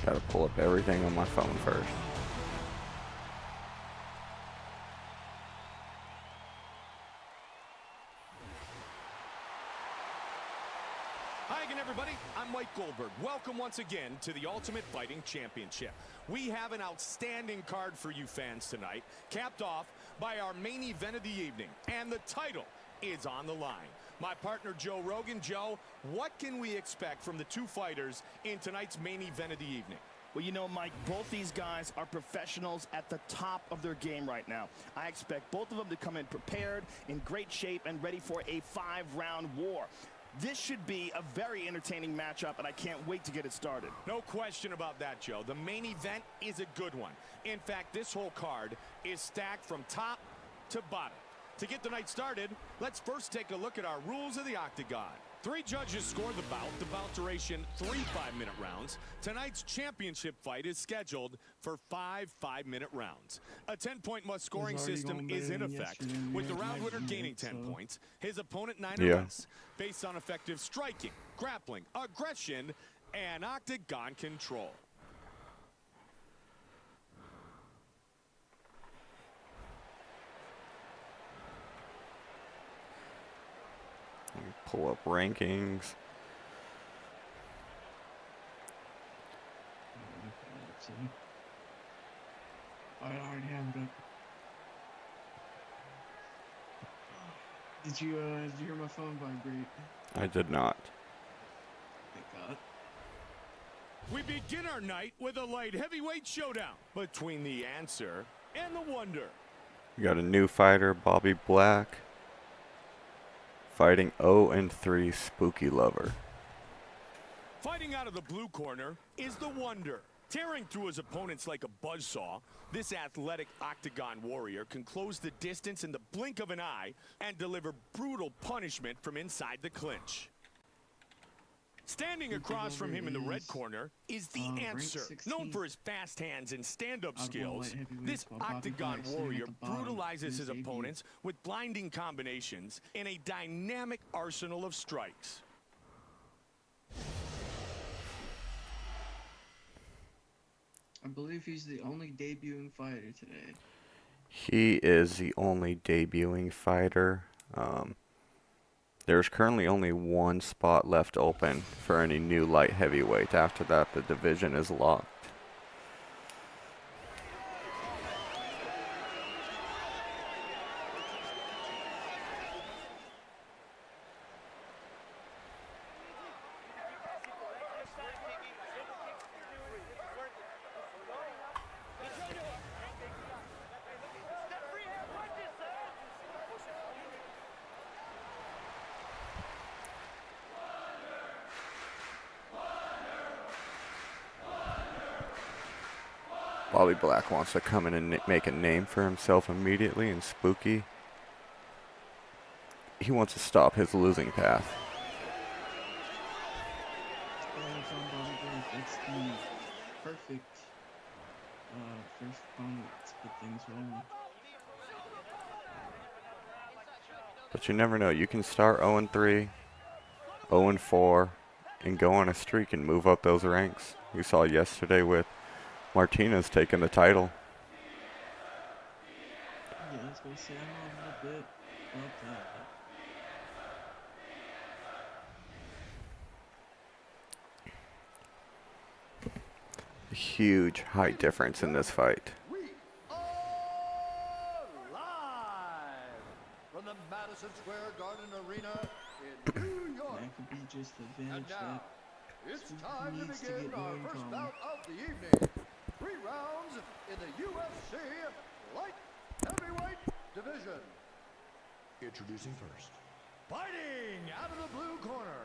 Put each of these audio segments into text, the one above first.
Gotta pull up everything on my phone first. Hi again, everybody. I'm Mike Goldberg. Welcome once again to the Ultimate Fighting Championship. We have an outstanding card for you fans tonight, capped off by our main event of the evening. And the title is on the line. My partner, Joe Rogan. Joe, what can we expect from the two fighters in tonight's main event of the evening? Well, you know, Mike, both these guys are professionals at the top of their game right now. I expect both of them to come in prepared, in great shape, and ready for a 5-round war. This should be a very entertaining matchup, and I can't wait to get it started. No question about that, Joe. The main event is a good one. In fact, this whole card is stacked from top to bottom. To get the night started, let's first take a look at our rules of the Octagon. 3 judges score the bout duration 3 5-minute rounds. Tonight's championship fight is scheduled for 5 5-minute rounds. A 10-point must scoring system is in effect, with the round winner gaining 10 points, his opponent 9 or less, based on effective striking, grappling, aggression, and octagon control. Pull up rankings. I already have it. Did you hear my phone vibrate? I did not. Thank God. We begin our night with a light heavyweight showdown between the Answer and the Wonder. We got a new fighter, Bobby Black, fighting 0-3 Spooky Lover. Fighting out of the blue corner is the Wonder. Tearing through his opponents like a buzzsaw, this athletic octagon warrior can close the distance in the blink of an eye and deliver brutal punishment from inside the clinch. Standing across from him in the red corner is the Answer. Known for his fast hands and stand-up skills, this octagon warrior brutalizes his opponents with blinding combinations in a dynamic arsenal of strikes. I believe he's the only debuting fighter today. He is the only debuting fighter. There's currently only 1 spot left open for any new light heavyweight. After that, the division is locked. Bobby Black wants to come in and make a name for himself immediately, and Spooky, he wants to stop his losing path. It's the perfect first opponent to put things rolling. But you never know. You can start 0-3, 0-4, and go on a streak and move up those ranks. We saw yesterday with Martinez taking the title. Yeah, I was going to say, I know a little bit about A huge height difference in this fight. We are live from the Madison Square Garden Arena in New York. That could be just the And advantage now, that it's Spooky time to needs to begin get our going first from. bout of the evening. 3 rounds in the UFC Light Heavyweight Division. Introducing first. Fighting out of the blue corner.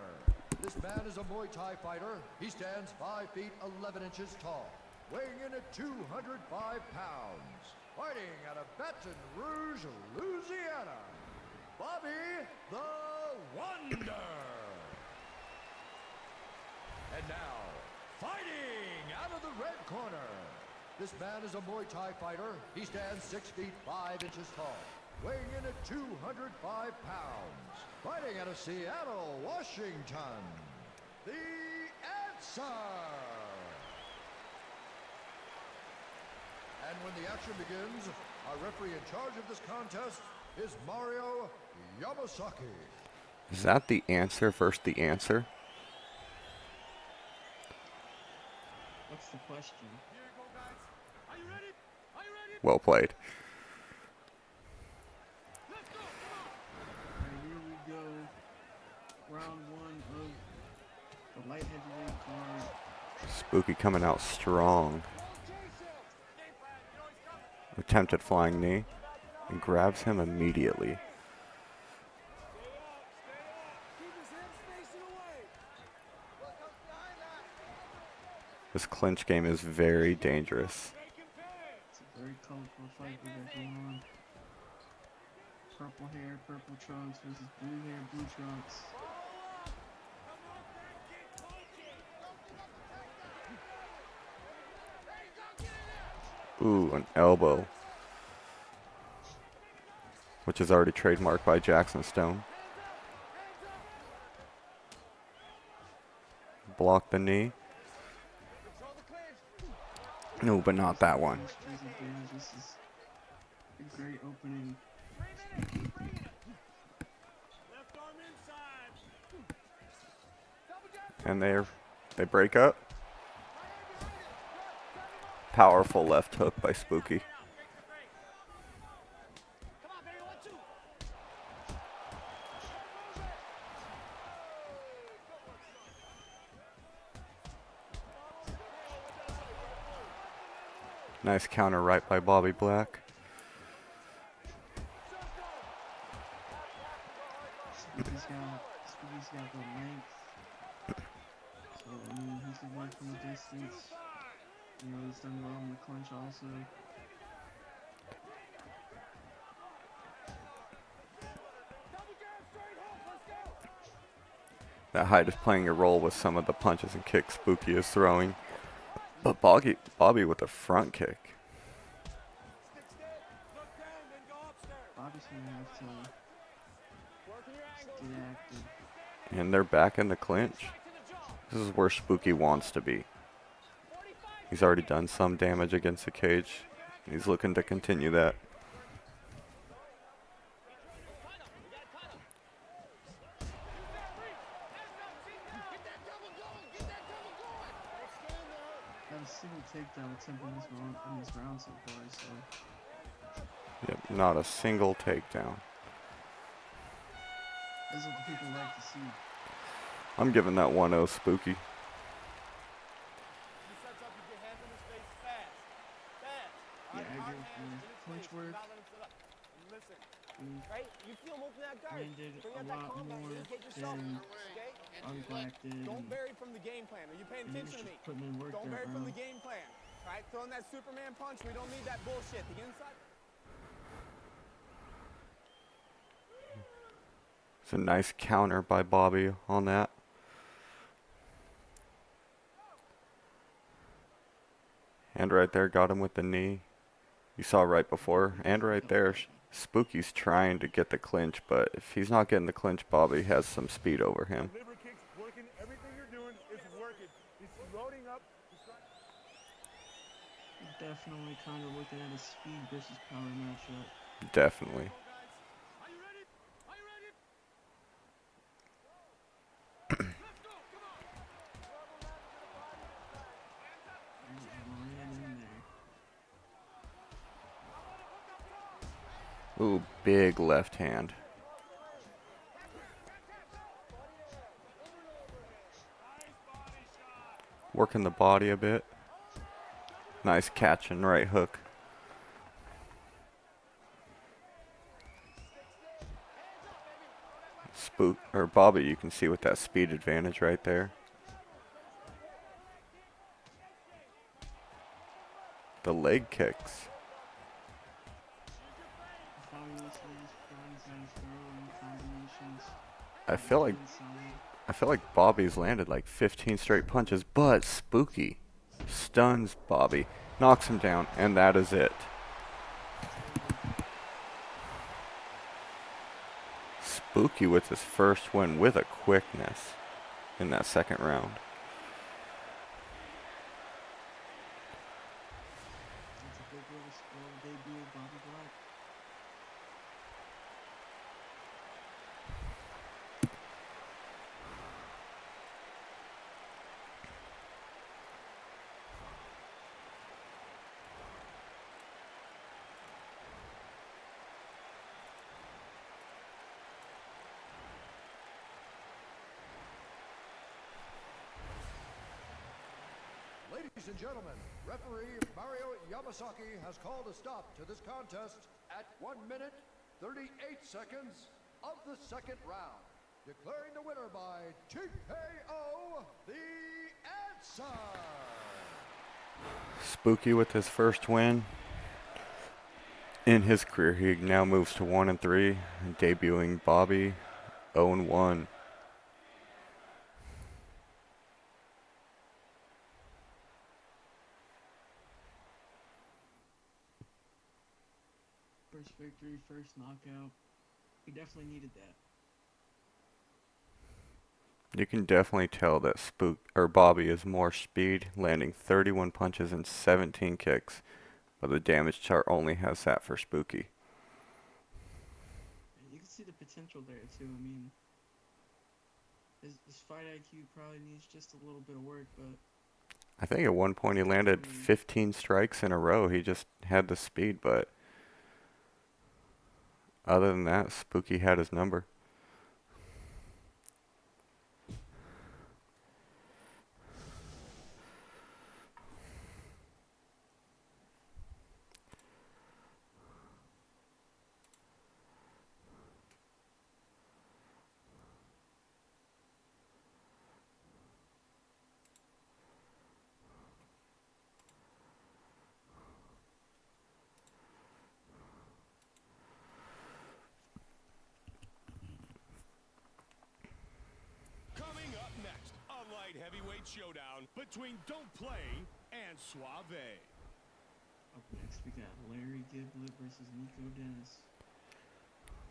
This man is a Muay Thai fighter. He stands 5 feet 11 inches tall, weighing in at 205 pounds. Fighting out of Baton Rouge, Louisiana, Bobby the Wonder. And now, fighting out of the red corner. This man is a Muay Thai fighter. He stands 6 feet 5 inches tall, weighing in at 205 pounds. Fighting out of Seattle, Washington, the Answer. And when the action begins, our referee in charge of this contest is Mario Yamasaki. Is that the answer versus the answer? What's the question? Well played. Alright, here we go. Round 1 of the light heavyweight card. Spooky coming out strong. Attempted flying knee and grabs him immediately. This clinch game is very dangerous. It's a very colorful fight we got going on. Purple hair, purple trunks versus blue hair, blue trunks. Ooh, an elbow. Which is already trademarked by Jackson Stone. Block the knee. No, but not that one. This is a great opening. And they break up. Powerful left hook by Spooky. Nice counter right by Bobby Black. Spooky's got the length. So, I mean, he can work from a distance. You know, he's done well in the clinch also. That height is playing a role with some of the punches and kicks Spooky is throwing. But Bobby with a front kick. Bobby's gonna have to get active. And they're back in the clinch. This is where Spooky wants to be. He's already done some damage against the cage. He's looking to continue that. Got a single takedown attempt in this round so far, so Yep, not a single takedown. this is what the people like to see. I'm giving that 1-0 Spooky. Yeah, I agree with you. Clinch work. Right? You feel him open that guard. Landed Bring a out that lot combat. more You take yourself. than Okay? Bobby Black did. Don't vary from the game plan. Are you paying And he was attention to just me? putting in work Don't that vary from the round. game plan. Right? Throwing that Superman punch. We don't need that bullshit. The inside. It's a nice counter by Bobby on that. And right there, got him with the knee. You saw right before, and right there, Spooky's trying to get the clinch, but if he's not getting the clinch, Bobby has some speed over him. Liver kicks working. Everything you're doing is working. He's loading up. Definitely kind of looking at a speed versus power matchup. Definitely. Are you ready? Are you ready? Ran in there. Ooh, big left hand. Working the body a bit. Nice catch and right hook. Bobby, you can see with that speed advantage right there. The leg kicks. I feel like Bobby's landed like 15 straight punches, but Spooky stuns Bobby, knocks him down, and that is it. Spooky with his first win with a quickness in that second round. That's a big win. Ladies and gentlemen, referee Mario Yamasaki has called a stop to this contest at 1 minute 38 seconds of the second round, declaring the winner by TKO, the answer. Spooky with his first win in his career. He now moves to 1-3, debuting Bobby 0-1. First victory, first knockout. He definitely needed that. You can definitely tell that Bobby is more speed, landing 31 punches and 17 kicks, but the damage chart only has that for Spooky. And you can see the potential there too. I mean, his fight IQ probably needs just a little bit of work, but I think at one point he landed 15 strikes in a row. He just had the speed, but other than that, Spooky had his number. Coming up next, a light heavyweight showdown between Don't Play and Suave. up next we got Larry Giblett versus Nico Dennis.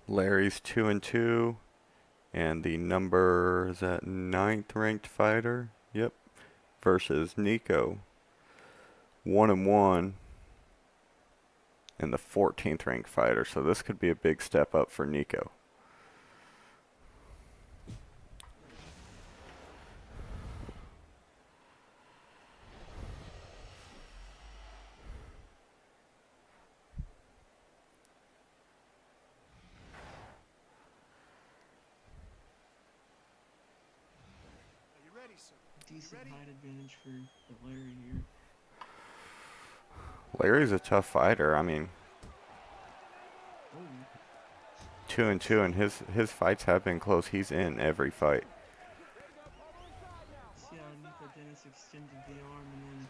Larry's 2-2, and the number is that 9th ranked fighter. Yep, versus Nico, 1-1, and the 14th ranked fighter. So this could be a big step up for Nico. Decent height advantage for Larry here. Larry's a tough fighter. I mean, Oh, 2-2, and his fights have been close. He's in every fight. see how Nico Dennis extended the arm and then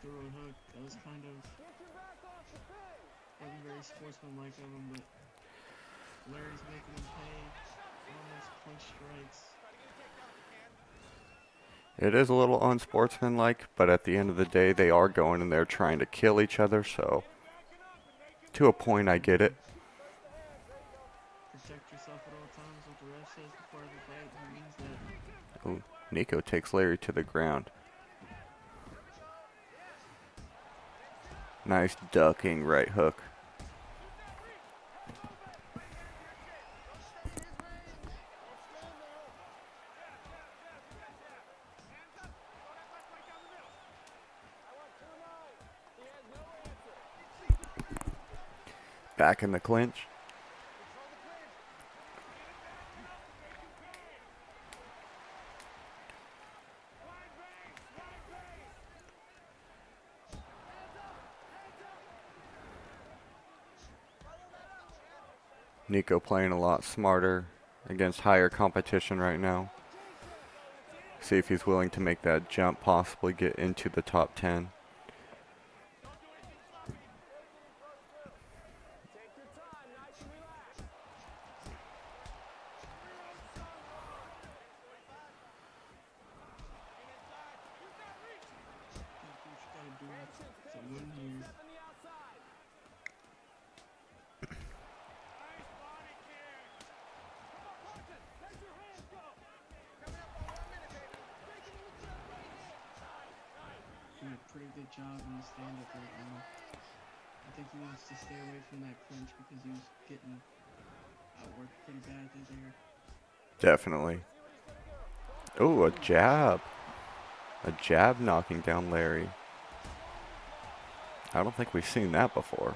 threw a hook. That was kind of wasn't very sportsmanlike of him, but Larry's making him pay on those punch strikes. It is a little unsportsmanlike, but at the end of the day, they are going in there trying to kill each other, so to a point, I get it. Protect yourself at all times. What the ref says before every fight, he means that. Ooh, Nico takes Larry to the ground. Nice ducking right hook. Back in the clinch. Nico playing a lot smarter against higher competition right now. See if he's willing to make that jump, possibly get into the top 10. To win here. Doing a pretty good job in the stand-up right now. I think he wants to stay away from that clinch because he was getting outworked pretty badly there. Definitely. Oh, a jab. A jab knocking down Larry. I don't think we've seen that before.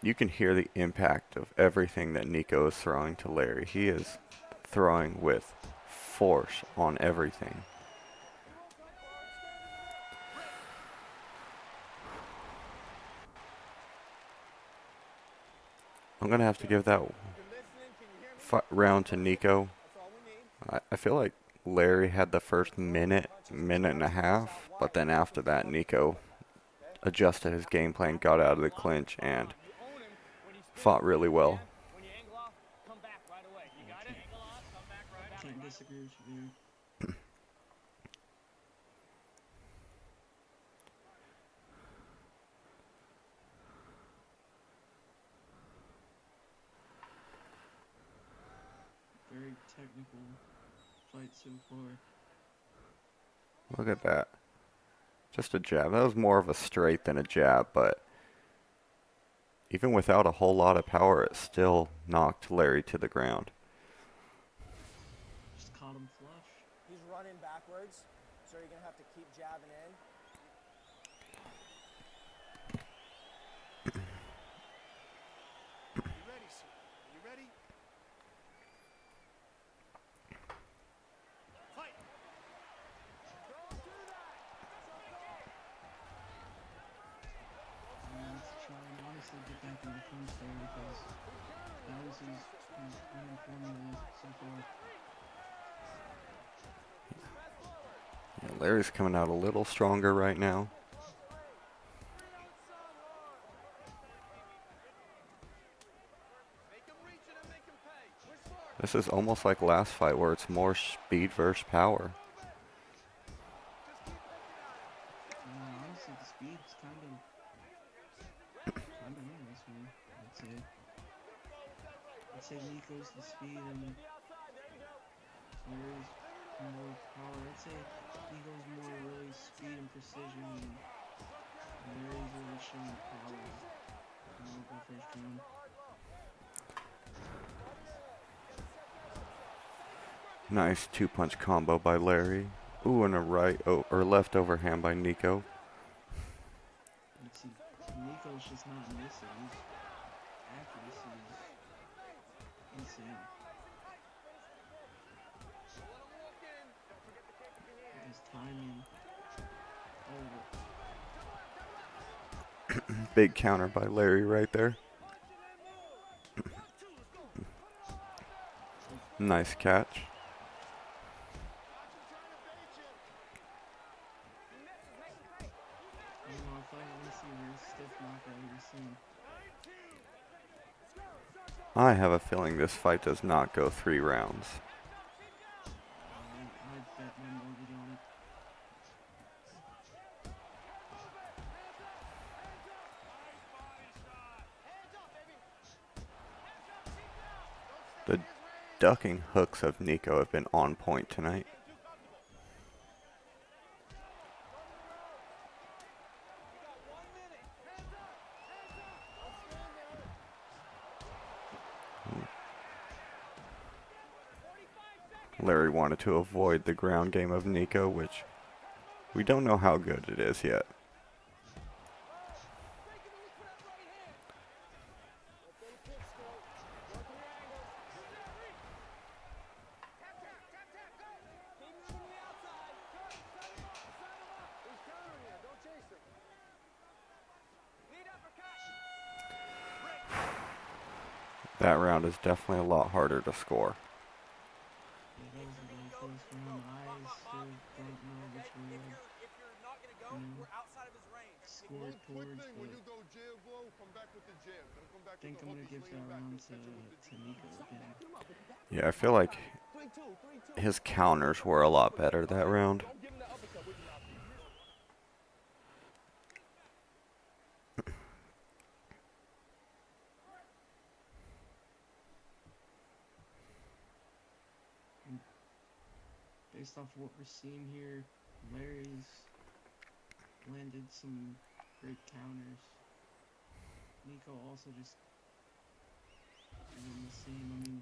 You can hear the impact of everything that Nico is throwing to Larry. He is throwing with force on everything. I'm going to have to give that round to Nico. I feel like Larry had the first minute and a half, but then after that, Nico adjusted his game plan, got out of the clinch, and fought really well. Can't disagree with you there. Very technical fight so far. Look at that. Just a jab. That was more of a straight than a jab, but even without a whole lot of power, it still knocked Larry to the ground. Just caught him flush. He's running backwards, so you're going to have to keep jabbing in. You ready, sir? You ready? Fight! Let's try and honestly get back in the clinch there because that was his winning formula so far. Yeah, Larry's coming out a little stronger right now. This is almost like last fight where it's more speed versus power. Honestly, the speed's kind of winning this one, I'd say. I'd say Nico's the speed and Larry's more power. I'd say Nico's more really speed and precision, and Larry's really showing power in the first round. Nice two-punch combo by Larry. Ooh, and a or left overhand by Nico. Let's see, Nico's just not missing. His accuracy is insane. His timing. Oh. Big counter by Larry right there. Nice catch. I have a feeling this fight does not go 3 rounds. I bet my mortgage on it. The ducking hooks of Nico have been on point tonight. Larry wanted to avoid the ground game of Nico, which we don't know how good it is yet. That round is definitely a lot harder to score. I think I'm going to give that round to Nico again. Yeah, I feel like his counters were a lot better that round. Based off what we're seeing here, Larry's landed some great counters. Nico also just doing the same. I mean,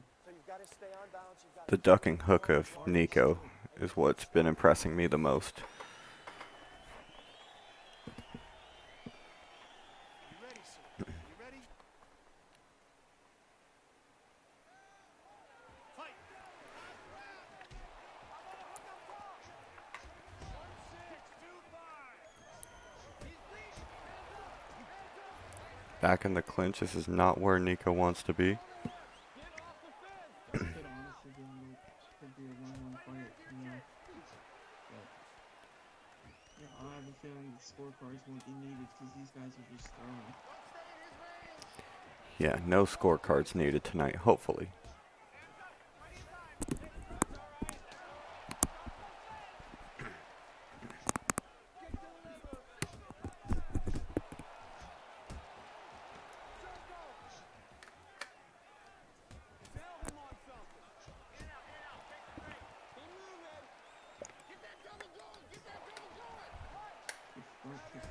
the ducking hook of Nico is what's been impressing me the most. You ready, sir? You ready? Back in the clinch. This is not where Nico wants to be. This could honestly be could be a 1-1 fight, you know. But yeah, I have a feeling the scorecards won't be needed because these guys are just throwing. Yeah, no scorecards needed tonight, hopefully. Good front kick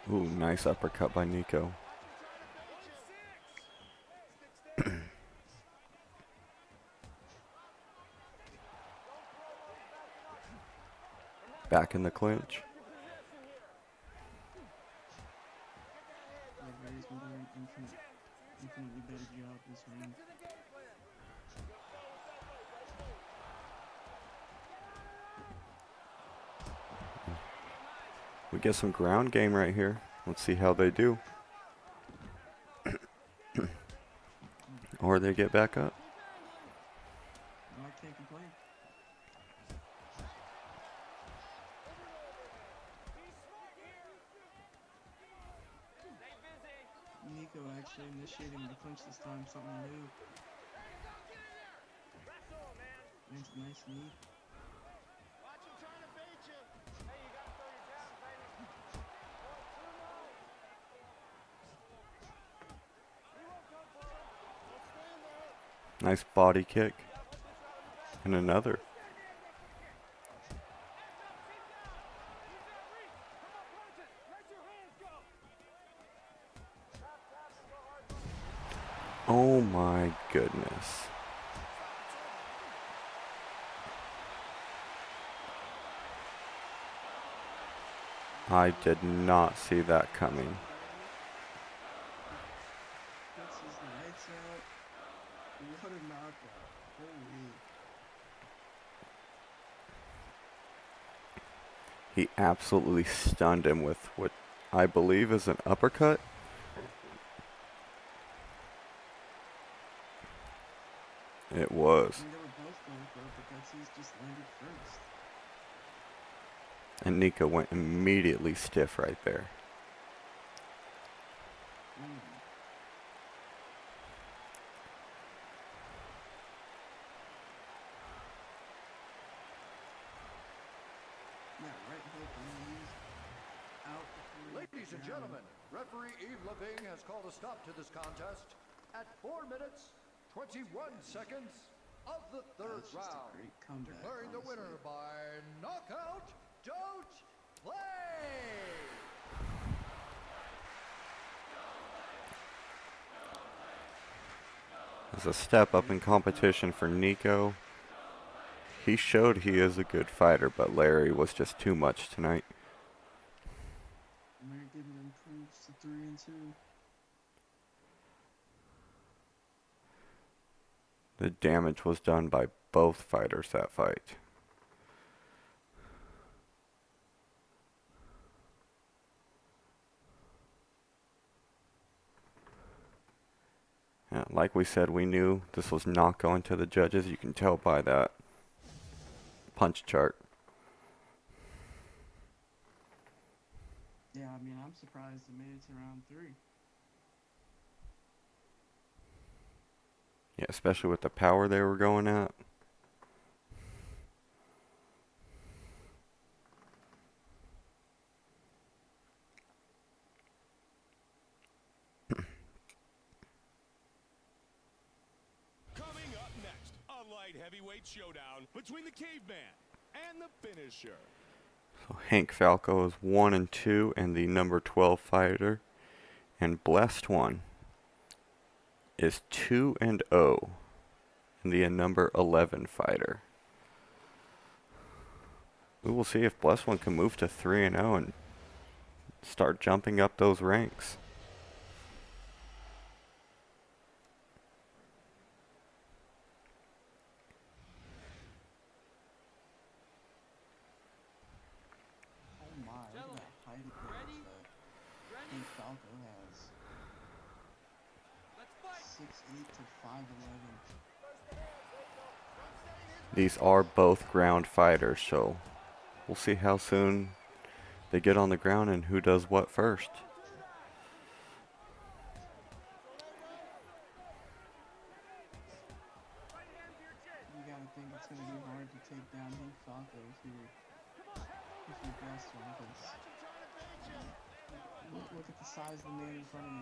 there. Ooh, nice uppercut by Nico. Back in the clinch. Yeah, Barry's been doing an infinitely better job this round. We get some ground game right here. Let's see how they do. Or they get back up. No, I can't complain. Nico actually initiating the clinch this time, something new. Lands a nice knee. Nice body kick. And another. Oh my goodness. I did not see that coming. Puts his lights out. What a knockout. Holy. He absolutely stunned him with what I believe is an uppercut. It was. I mean, they were both going for uppercuts. He's just landed first. And Nico went immediately stiff right there. Yeah, right hook on the knees. Out. Ladies and gentlemen, referee Yves Leving has called a stop to this contest at 4 minutes, 21 seconds of the third That's just a round. great comeback, Declaring the winner by knockout, Don't Play! It's a step up in competition for Nico. He showed he is a good fighter, but Larry was just too much tonight. Larry Gibbon improves to 3-2. The damage was done by both fighters that fight. Yeah, like we said, we knew this was not going to the judges. You can tell by that punch chart. Yeah, I mean, I'm surprised it made it to round 3. Yeah, especially with the power they were going at. Coming up next, a light heavyweight showdown between the caveman and the finisher. So Hank Falco is 1-2 and the number 12 fighter. And Blessed One is 2-0 and the number 11 fighter. We will see if Blessed One can move to 3-0 and start jumping up those ranks. Oh my. height advantage that Hank Falco has. 6'8" to 5'11". These are both ground fighters, so we'll see how soon they get on the ground and who does what first. You gotta think it's gonna be hard to take down Hank Falco if you're Blessed one, because look at the size of the man in front of you.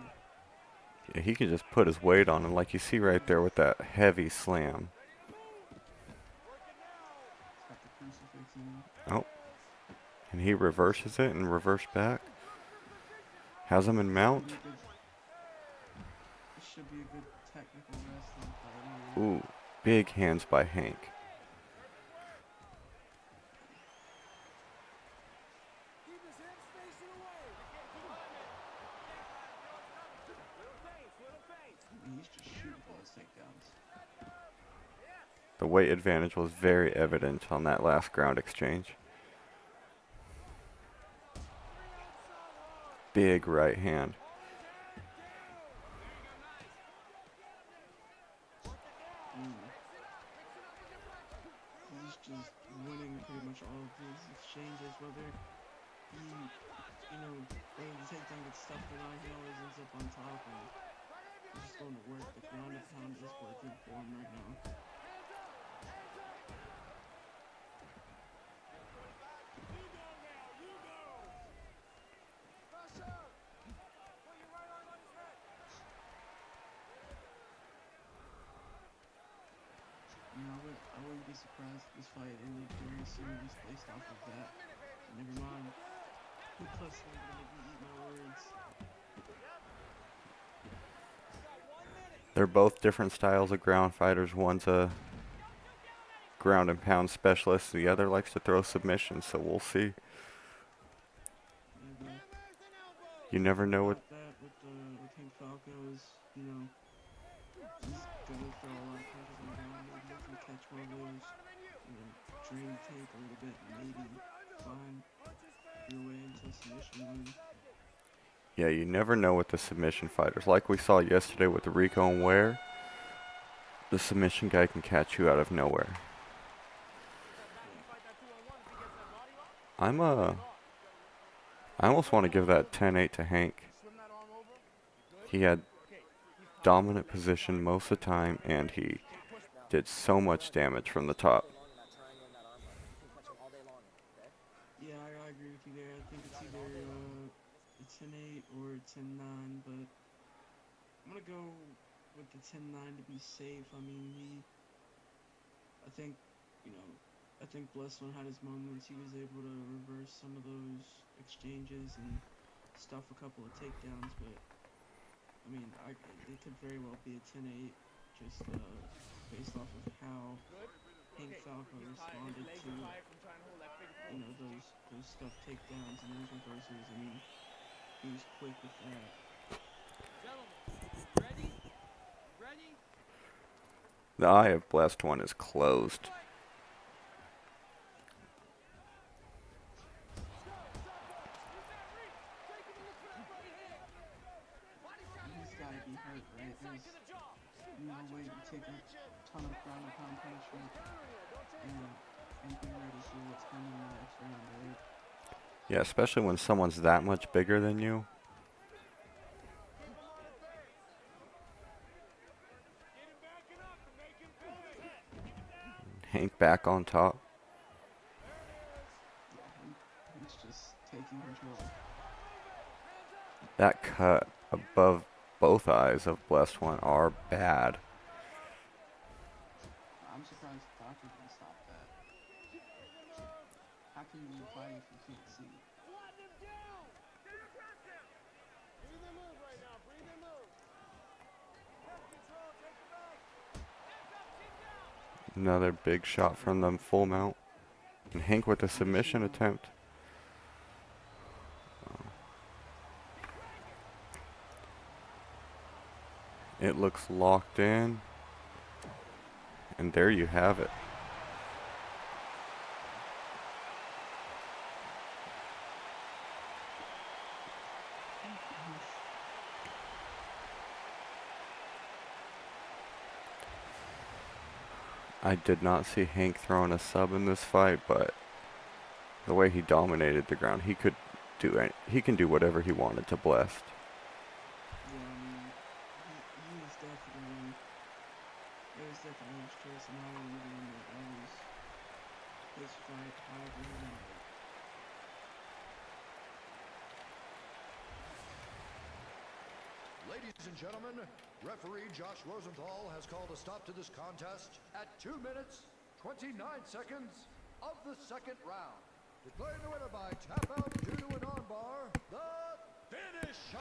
Yeah, he can just put his weight on him, like you see right there with that heavy slam. Got the crucifix in him. Oh, and he reverses it and reverse back. Has him in mount. This should be a good technical wrestling fight here. Ooh, big hands by Hank. He's just shooting for those takedowns. The weight advantage was very evident on that last ground exchange. Big right hand. He's just winning pretty much all of his exchanges, whether he, whether the takedown gets stuffed or not, he always ends up on top, and he's just going to work. The ground and pound is working for him right now. I wouldn't be surprised if this fight ended very soon just based off of that. Never mind. Plus, I'm gonna make me eat my words. They're both different styles of ground fighters. One's a ground and pound specialist. The other likes to throw submissions, so we'll see. You never know what. That with Hank Falco is, he's gonna throw a lot of punches on the ground. Maybe he can catch one of those, drain tape a little bit, and maybe find your way into a submission win. Yeah, you never know with the submission fighters. Like we saw yesterday with Rico and Ware, the submission guy can catch you out of nowhere. I almost want to give that 10-8 to Hank. He had dominant position most of the time, and he did so much damage from the top. Yeah, I agree with you there. I think it's either a 10-8 or a 10-9, but I'm gonna go with the 10-9 to be safe. I mean, I think Blessed one had his moments. He was able to reverse some of those exchanges and stuff a couple of takedowns, but I mean, it could very well be a 10-8 just based off of how Hank Falco responded to those stuff takedowns and those reversals. I mean, he was quick with that. Ready? The eye of Blessed One is closed. He's got to be hurt, right? There's no way to take a ton of ground and pound punishment and be ready for what's coming in the next round, right? Yeah, especially when someone's that much bigger than you. Hank back on top. Yeah, he's just taking control. That cut above both eyes of Blessed One are bad. I'm surprised the doctor can stop that. How can you fight if you can't see? Another big shot from them, full mount. And Hank with a submission attempt. It looks locked in. And there you have it. I did not see Hank throwing a sub in this fight, but the way he dominated the ground, he can do whatever he wanted to Blessed. Yeah, I mean, he was definitely, it was definitely his choice, and I don't even know that was his fight. However, he won it. Ladies and gentlemen, referee Josh Rosenthal has called a stop to this contest at 2 minutes, 29 seconds of the second round. Declaring the winner by tap out due to an armbar, the finisher.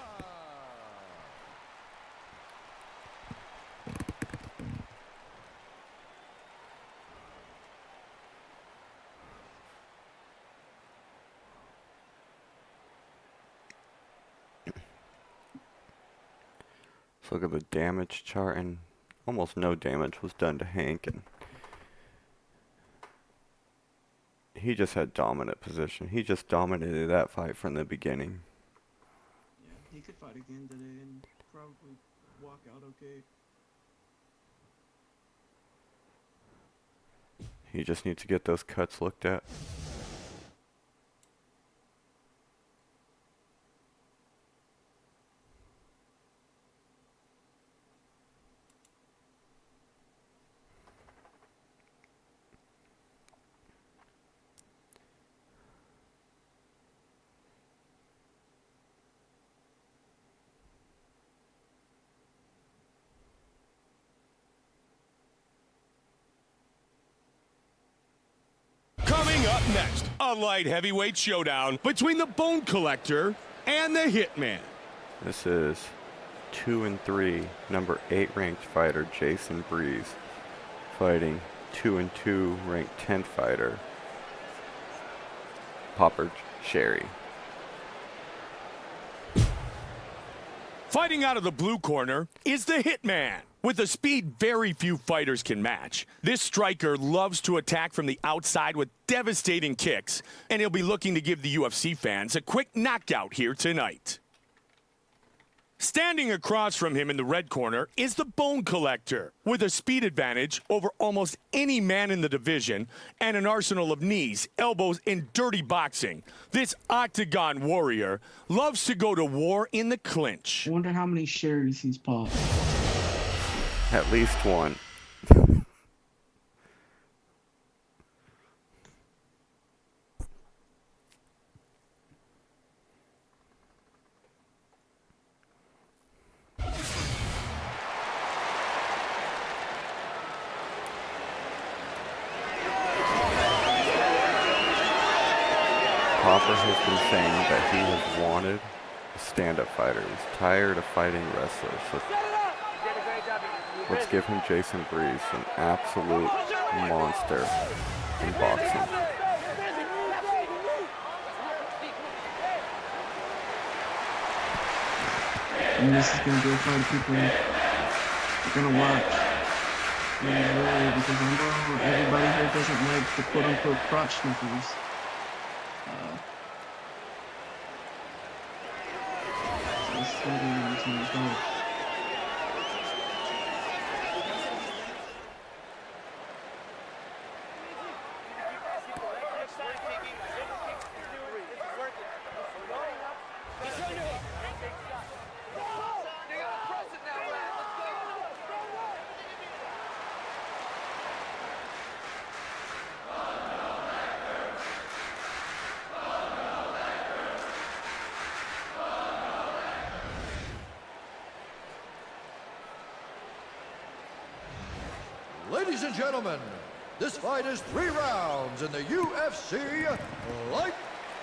So look at the damage chart, and almost no damage was done to Hank, and he just had dominant position. He just dominated that fight from the beginning. Yeah, he could fight again today and probably walk out okay. He just needs to get those cuts looked at. Coming up next, a light heavyweight showdown between the Bone Collector and the Hitman. This is 2-3, number 8 ranked fighter Jason Breeze fighting 2-2 ranked 10 fighter Popper Sherry. Fighting out of the blue corner is the Hitman. With a speed very few fighters can match, this striker loves to attack from the outside with devastating kicks, and he'll be looking to give the UFC fans a quick knockout here tonight. Standing across from him in the red corner is the Bone Collector, with a speed advantage over almost any man in the division and an arsenal of knees, elbows, and dirty boxing. This octagon warrior loves to go to war in the clinch. I wonder how many Sherrys he's popped. At least one. Popper has been saying that he has wanted a stand-up fighter. He's tired of fighting wrestlers. So let's give him Jason Breeze, an absolute monster in boxing. And this is gonna be a fight people are gonna watch. And really, because I know everybody here doesn't like the quote-unquote crotch sniffers. So this is gonna be an interesting fight. Ladies and gentlemen, this fight is 3 rounds in the UFC Light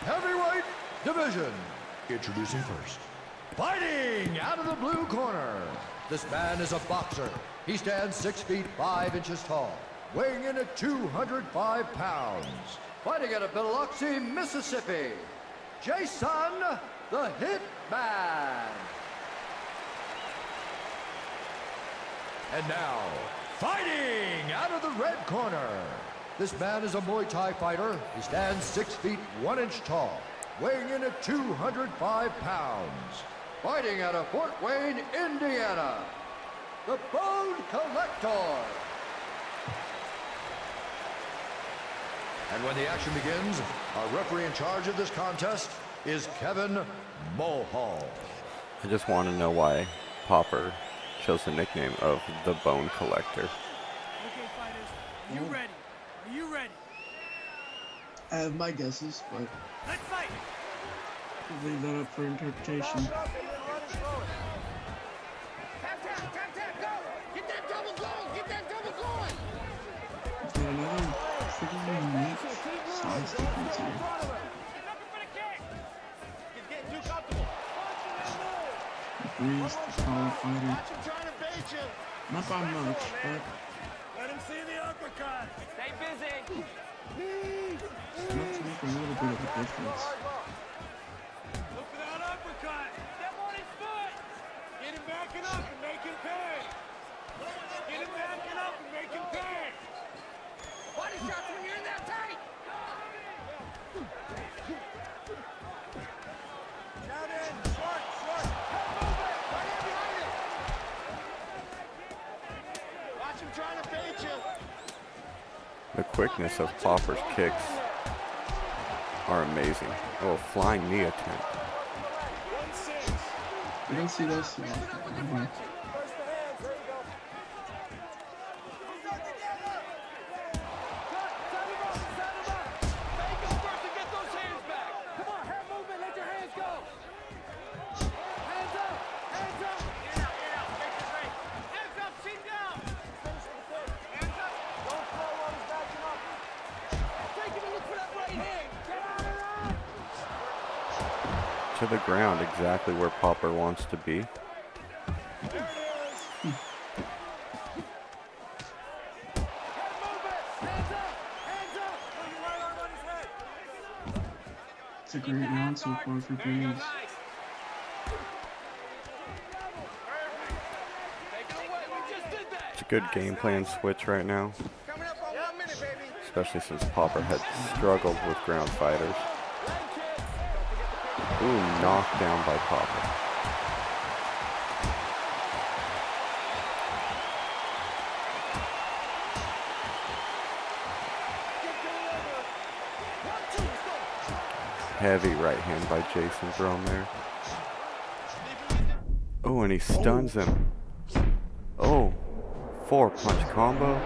Heavyweight Division. Introducing first, fighting out of the blue corner. This man is a boxer. He stands 6 feet 5 inches tall, weighing in at 205 pounds. Fighting out of Biloxi, Mississippi, Jason the Hitman. And now, fighting out of the red corner. This man is a Muay Thai fighter. He stands 6 feet 1 inch tall, weighing in at 205 pounds. Fighting out of Fort Wayne, Indiana, the Bone Collector. And when the action begins, our referee in charge of this contest is Kevin Mulhall. I just want to know why Popper chose the nickname of the Bone Collector. Okay, fighters, are you ready? Are you ready? I have my guesses, but Let's fight! I'll leave that up for interpretation. Tap, tap, tap, tap, go! Get that double going! Get that double going! Is there another pretty unique size difference here? He's getting too comfortable. Breeze, the taller fighter. Watch him trying to bait you. Not by much, but Let him see the uppercut. Stay busy. enough to make a little bit of a difference. Look for that uppercut. Step on his foot. Get him backing up and make him pay. Get him backing up and make him pay. Body shots when you're in that tight. Shout in. Short, short. Move it. Right in behind it. Watch him trying to bait you. The quickness of Popper's kicks are amazing. Oh, flying knee attempt. 1-6. We don't see those too often. Mhm. First the hands. There you go. Set together. Set him up. Set him up. Make him first and get those hands back. Come on, hand movement. Let your hands go. Hands up. Hands up. In out. Make it straight. Hands up. Chin down. Finish with the fist. Hands up. Don't throw while he's backing up. Take him and look for that right hand. Get out of that. To the ground, exactly where Popper wants to be. There it is. Head movement. Hands up. Hands up. Put your right arm on his head. It's a great round so far for Breeze. Take it away. We just did that. It's a good game plan switch right now, Coming up on 1 minute, baby. especially since Popper had struggled with ground fighters. Leg kicks. Ooh, knocked down by Popper. Heavy right hand by Jason thrown there. Oh, and he stuns him. Oh, 4-punch combo.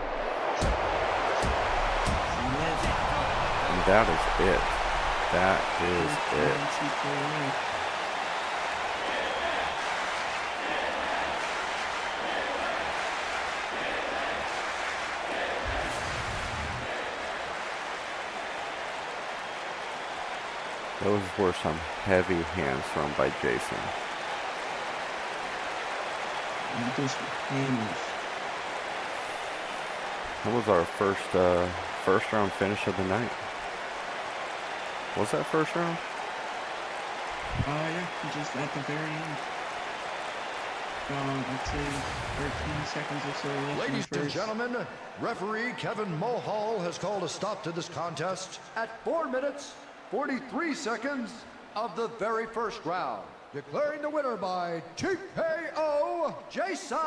And that is it. That is it. Those were some heavy hands thrown by Jason. And just hammers. That was our first round finish of the night. Was that first round? Yeah, just at the very end. I'd say 13 seconds or so left in the Ladies and first. gentlemen, referee Kevin Mulhall has called a stop to this contest at 4 minutes, 43 seconds of the very first round. Declaring the winner by TKO, Jason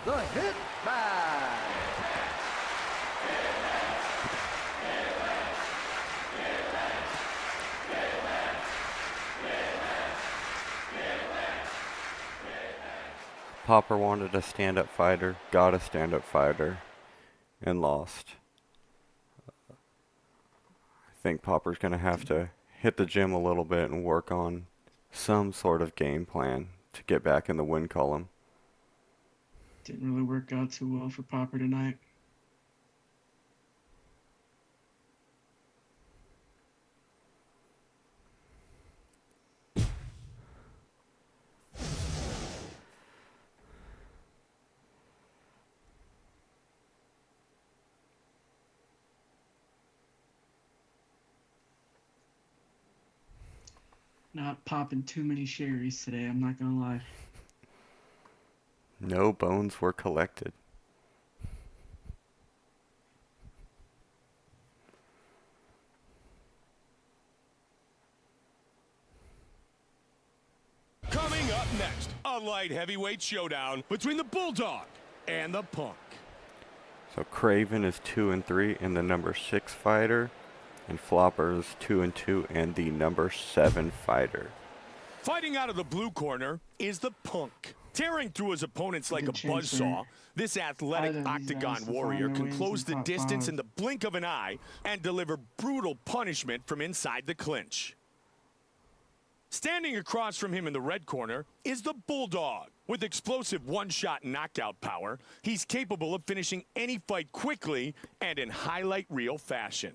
the Hitman. Popper wanted a stand-up fighter, got a stand-up fighter, and lost. I think Popper's going to have to hit the gym a little bit and work on some sort of game plan to get back in the win column. Didn't really work out too well for Popper tonight. Not popping too many sherries today, I'm not gonna lie. No bones were collected. Coming up next, a light heavyweight showdown between the Bulldog and the Punk. So Craven is 2-3, and the number 6 fighter And Flopper's 2-2 and the number 7 fighter. Fighting out of the blue corner is the Punk. Tearing through his opponents like a Good chance for buzzsaw, this athletic either of these octagon guys to warrior find their can way into close the the top distance 5. in the blink of an eye and deliver brutal punishment from inside the clinch. Standing across from him in the red corner is the Bulldog. With explosive one-shot knockout power, he's capable of finishing any fight quickly and in highlight reel fashion.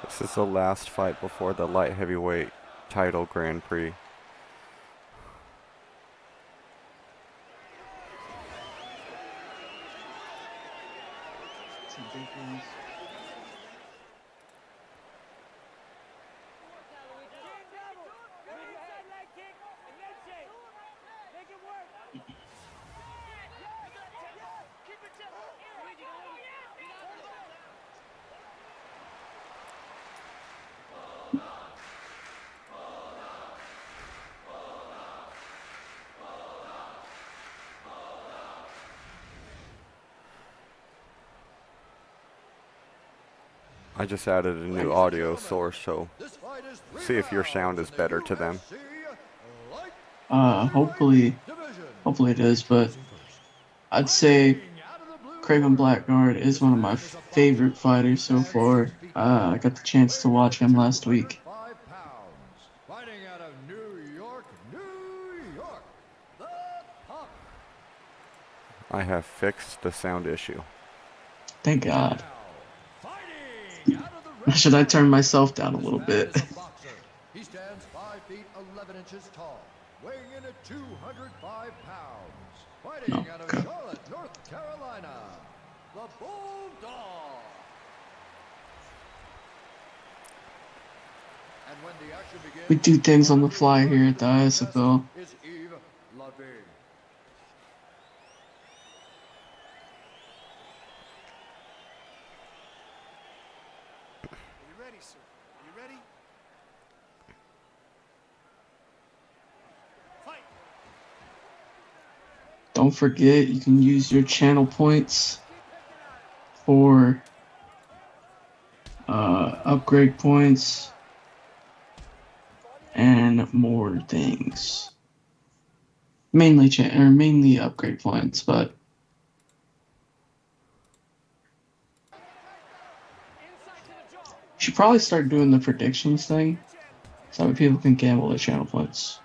This is the last fight before the light heavyweight title Grand Prix. It's ridiculous. I just added a new audio source, so see if your sound is better to them. Hopefully it is, but I'd say Craven Blackguard is one of my favorite fighters so far. I got the chance to watch him last week. Fighting out of New York, the Top. I have fixed the sound issue. Thank God. Fighting out of the red Should I turn myself down a little bit? is a boxer. He stands 5 feet 11 inches tall, weighing in at 205 pounds. Fighting Oh, out of God. Charlotte, North Carolina, the Bulldog. And when the action begins, We do things on the fly here at the ISFL. is Eve Ludwig. Are you ready, sir? Are you ready? Fight! Don't forget, you can use your channel points for upgrade points and more things. Mainly upgrade points, but you should probably start doing the predictions thing so that people can gamble their channel points.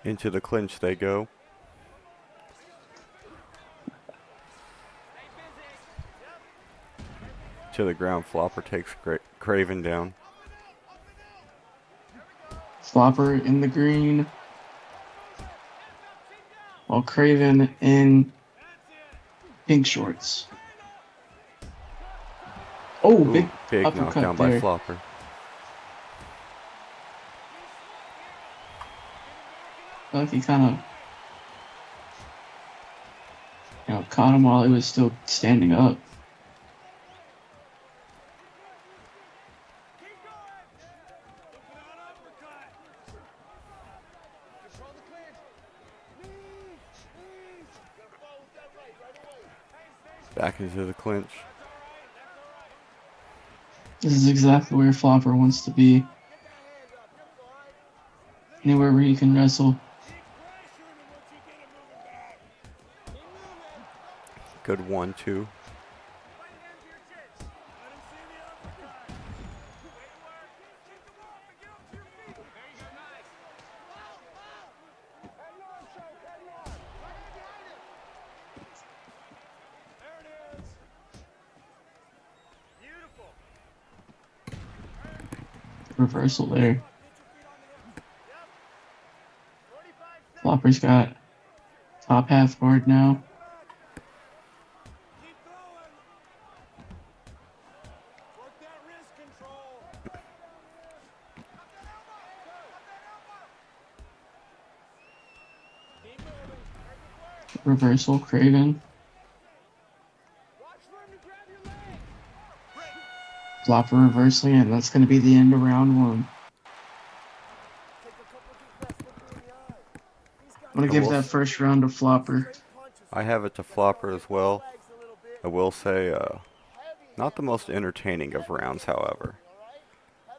Into the clinch they go. To the ground, Flopper takes Craven down. Flopper in the green, while Craven in pink shorts. Oh, Ooh, big big uppercut knockdown by there. Flopper. I feel like he kind of, caught him while he was still standing up. Back into the clinch. This is exactly where Flopper wants to be. Anywhere where he can wrestle. Good 1-2. reversal there. Flopper's got top half guard now. Keep going. Work that wrist control. Keep moving. Reversal, Craven. Watch for him to grab your leg. Flopper reversing, and that's going to be the end of round one. I'm going to give that first round to Flopper. I have it to Flopper as well. I will say, not the most entertaining of rounds, however.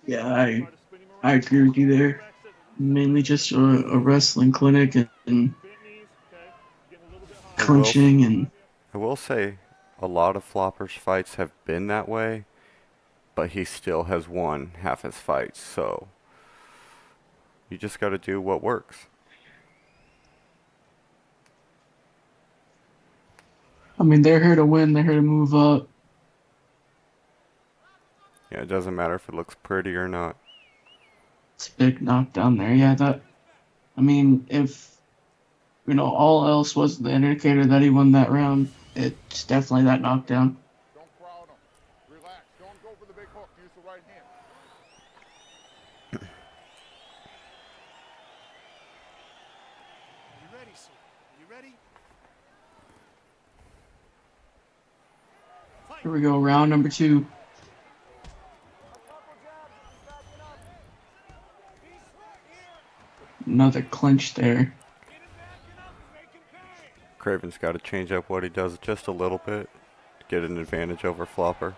Yeah, I agree with you there. Mainly just a wrestling clinic and clinching and I will say a lot of Flopper's fights have been that way, but he still has won half his fights, so you just got to do what works. I mean, they're here to win. They're here to move up. Yeah, it doesn't matter if it looks pretty or not. It's a big knockdown there. Yeah, that. I mean, if all else was the indicator that he won that round, it's definitely that knockdown. Don't crowd him. Relax. Don't go for the big hook. Use the right hand. You ready, sir? You ready? Here we go, round number 2. Another clinch there. Craven's got to change up what he does just a little bit to get an advantage over Flopper.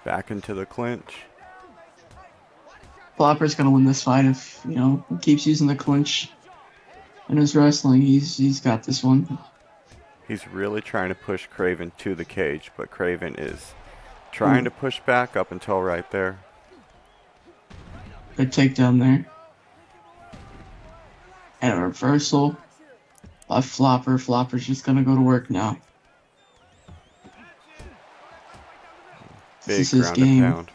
Back into the clinch. Flopper's gonna win this fight if he keeps using the clinch in his wrestling. He's got this one. He's really trying to push Craven to the cage, but Craven is trying to push back up until right there. Good takedown there. And a reversal by Flopper. Flopper's just gonna go to work now. Big This is his ground game. and pound.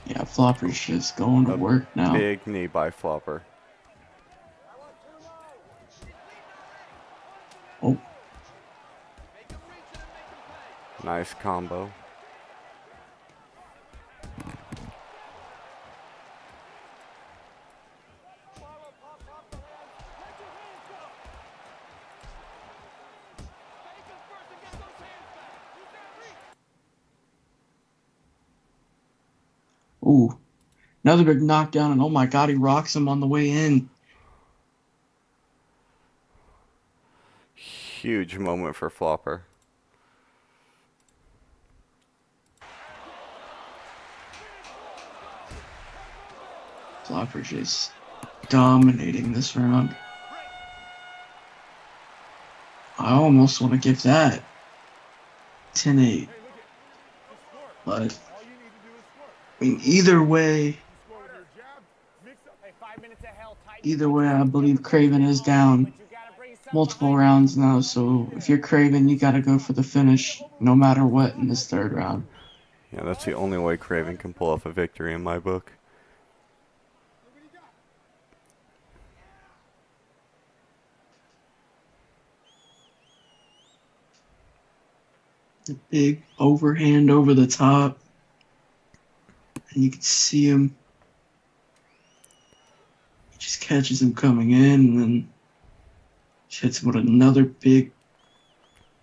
Yeah, Flopper's just going to work now. Big knee by Flopper. Oh, Nice combo. ooh. Another big knockdown, and oh my god, he rocks him on the way in. Huge moment for Flopper. Flopper's just dominating this round. I almost want to give that 10-8. But, I mean, either way, I believe Craven is down multiple rounds now. So if you're Craven, you got to go for the finish no matter what in this third round. Yeah, that's the only way Craven can pull off a victory in my book. The big overhand over the top. And you can see him. He just catches him coming in, and then hits him with another big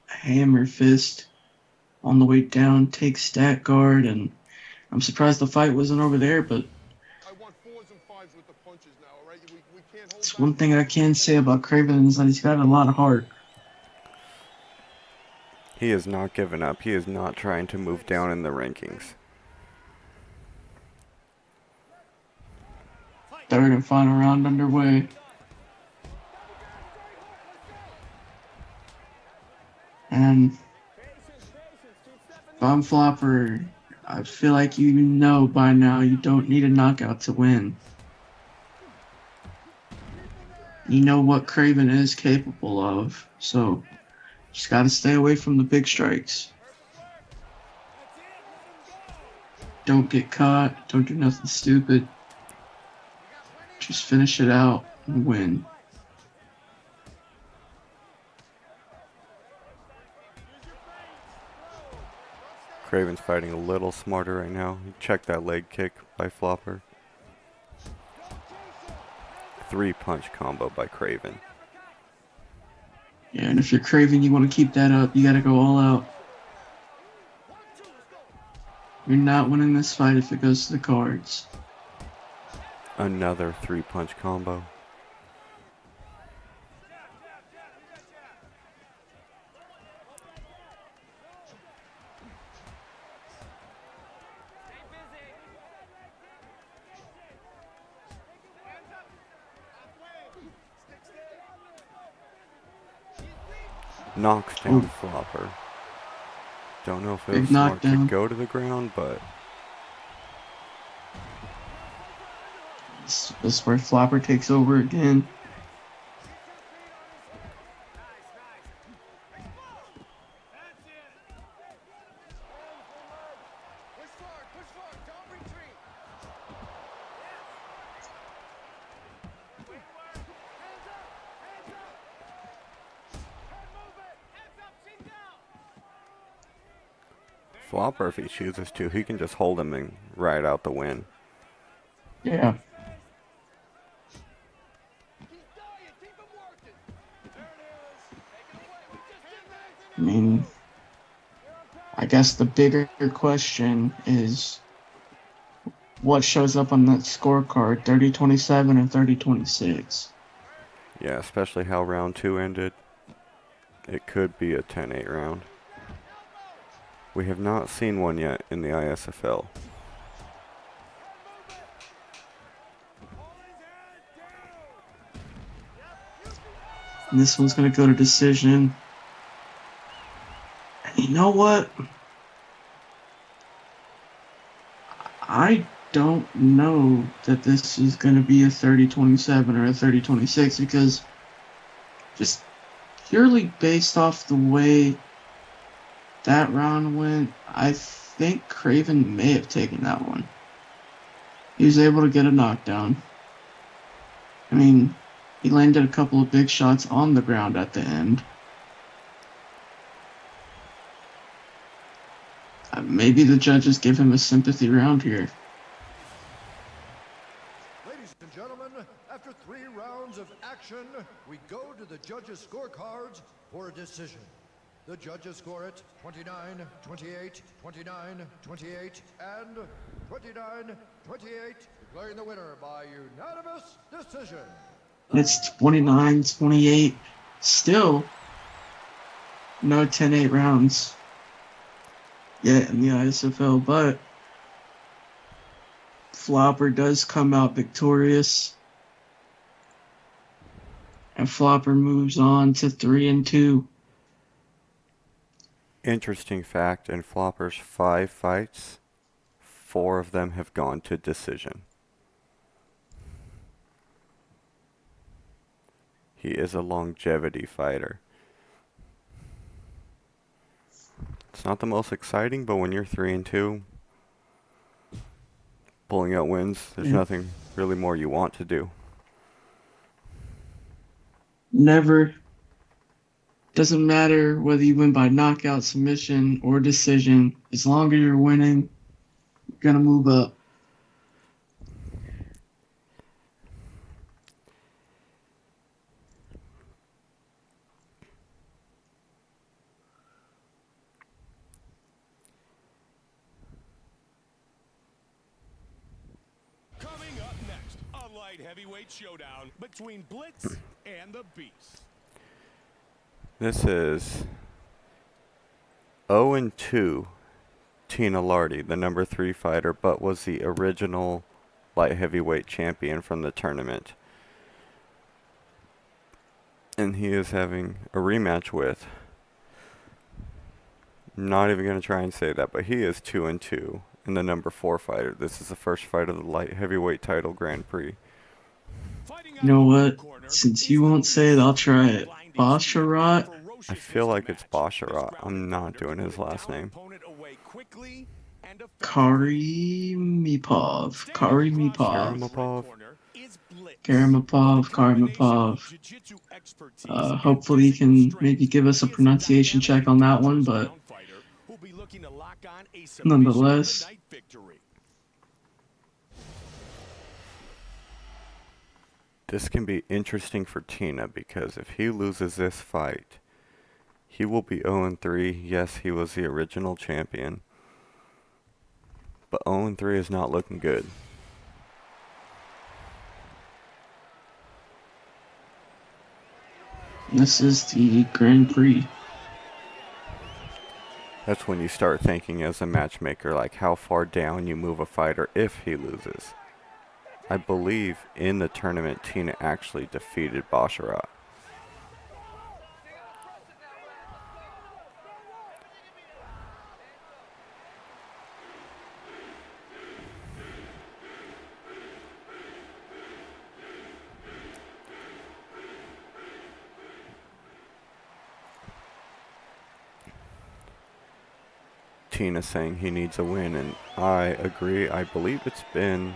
hammer fist on the way down, takes stat guard, and I'm surprised the fight wasn't over there, but I want 4s and 5s with the punches now, all right? We can't hold it's back. one thing I can say about Craven is that he's got a lot of heart. He is not giving up. He is not trying to move down in the rankings. Third and final round underway. And Bomb Flopper, I feel like you know by now you don't need a knockout to win. You know what Craven is capable of, so just gotta stay away from the big strikes. Don't get caught, don't do nothing stupid. Just finish it out and win. Craven's fighting a little smarter right now. Check that leg kick by Flopper. 3-punch combo by Craven. Yeah, and if you're Craven, you want to keep that up, you gotta go all out. You're not winning this fight if it goes to the cards. Another 3-punch combo. Knocks down Flopper. Don't know if it was Big smart to knockdown. go to the ground, but This is where Flopper takes over again. Push forward, don't retreat. Flopper, if he chooses to, he can just hold him and ride out the win. Yeah. I mean, I guess the bigger question is what shows up on that scorecard, 30-27 or 30-26. Yeah, especially how round 2 ended. It could be a 10-8 round. We have not seen one yet in the ISFL. And this one's going to go to decision. And you know what? I don't know that this is going to be a 30-27 or a 30-26 because just purely based off the way that round went, I think Craven may have taken that one. He was able to get a knockdown. I mean, he landed a couple of big shots on the ground at the end. Maybe the judges give him a sympathy round here. Ladies and gentlemen, after 3 rounds of action, we go to the judges' scorecards for a decision. The judges score it 29-28, 29-28, and 29-28, declaring the winner by unanimous decision. It's 29-28. Still, no 10-8 rounds yet in the ISFL, but Flopper does come out victorious. And Flopper moves on to 3-2. Interesting fact, in Flopper's 5 fights, 4 of them have gone to decision. He is a longevity fighter. It's not the most exciting, but when you're 3-2, pulling out wins, there's nothing really more you want to do. Never. Doesn't matter whether you win by knockout, submission, or decision. As long as you're winning, you're going to move up. light heavyweight showdown between Blitz and the Beast. This is 0-2 Tina Lardy, the number 3 fighter, but was the original light heavyweight champion from the tournament. And he is having a rematch with, not even going to try and say that, but he is 2-2 and the number 4 fighter. This is the first fight of the light heavyweight title Grand Prix. You know what? Since you won't say it, I'll try it. Basharat? I feel like it's Basharat. I'm not doing his last name. Karimipov. Karimapov. Karimapov. Hopefully he can maybe give us a pronunciation check on that one, but nonetheless. This can be interesting for Tina because if he loses this fight, he will be 0-3. Yes, he was the original champion, but 0-3 is not looking good. This is the Grand Prix. That's when you start thinking as a matchmaker, like how far down you move a fighter if he loses. I believe in the tournament, Tina actually defeated Basharat. Tina saying he needs a win, and I agree. I believe it's been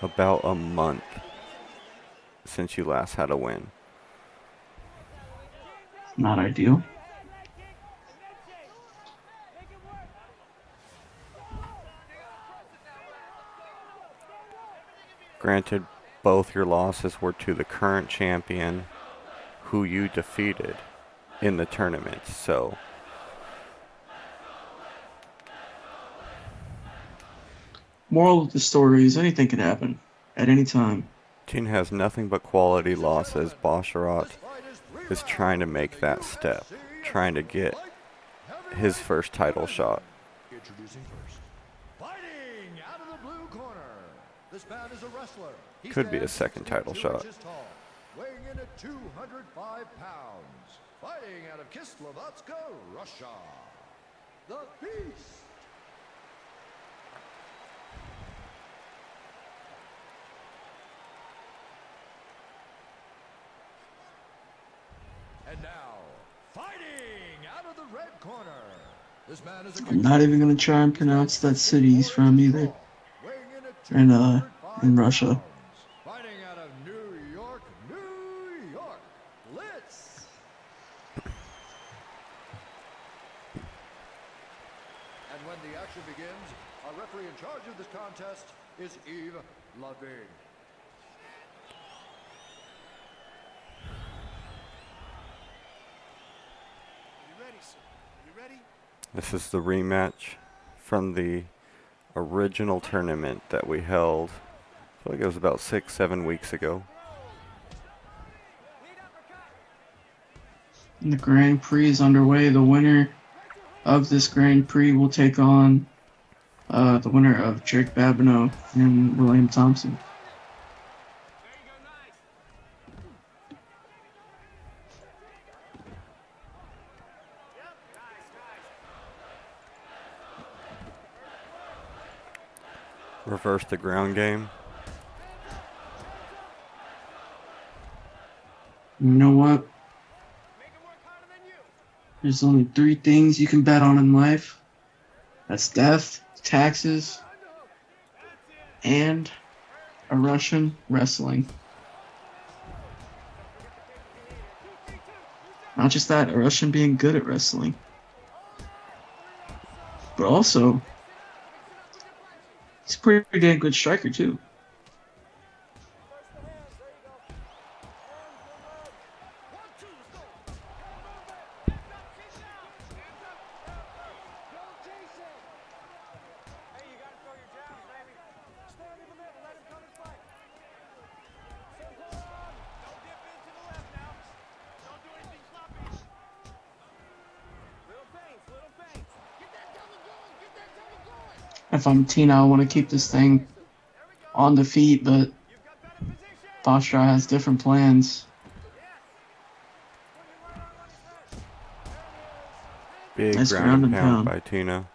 about a month since you last had a win. Not ideal. Granted, both your losses were to the current champion who you defeated in the tournament, so Moral of the story is anything can happen at any time. Tina has nothing but quality losses. Basharat is trying to make that step, trying to get his first title shot. Introducing first. Fighting out of the blue corner. This man is a wrestler. He Could be a stands second title 6'2" shot. inches tall, weighing in at 205 pounds. Fighting out of Kislovodsk, Russia. The Beast. And now, fighting out of the red corner. This man is a I'm not even gonna try and pronounce that city he's from either. In Russia. Fighting out of New York, Blitz. And when the action begins, our referee in charge of this contest is Yves Lavigne. This is the rematch from the original tournament that we held. I feel like it was about 6-7 weeks ago. And the Grand Prix is underway. The winner of this Grand Prix will take on the winner of Jake Babineau and William Thompson. Reverse the ground game. You know what? There's only 3 things you can bet on in life. That's death, taxes, and a Russian wrestling. Not just that, a Russian being good at wrestling. But also, he's a pretty damn good striker, too. If I'm Tina, I want to keep this thing on the feet, but Bostra has different plans. Big Nice ground ground and and pound pound. by Tina.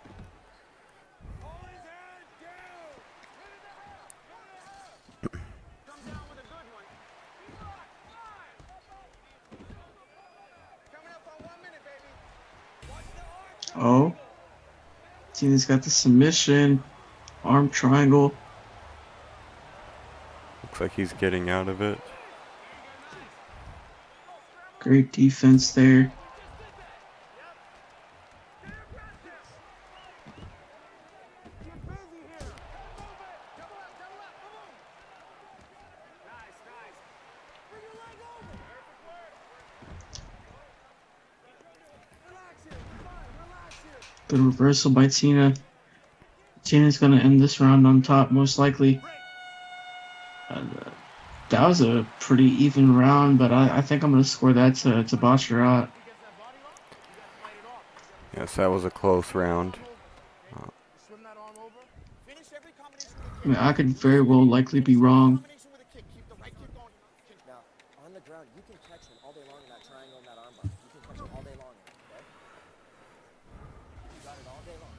Oh, Tina's got the submission, arm triangle. Looks like he's getting out of it. Great defense there. Good reversal by Tina. Tina's going to end this round on top, most likely. That was a pretty even round, but I think I'm going to score that to Basharat. Yes, that was a close round. I mean, I could very well likely be wrong. Now, on the ground, you can catch him all day long in that triangle and that armbar. You can catch him all day long, okay? You got it all day long.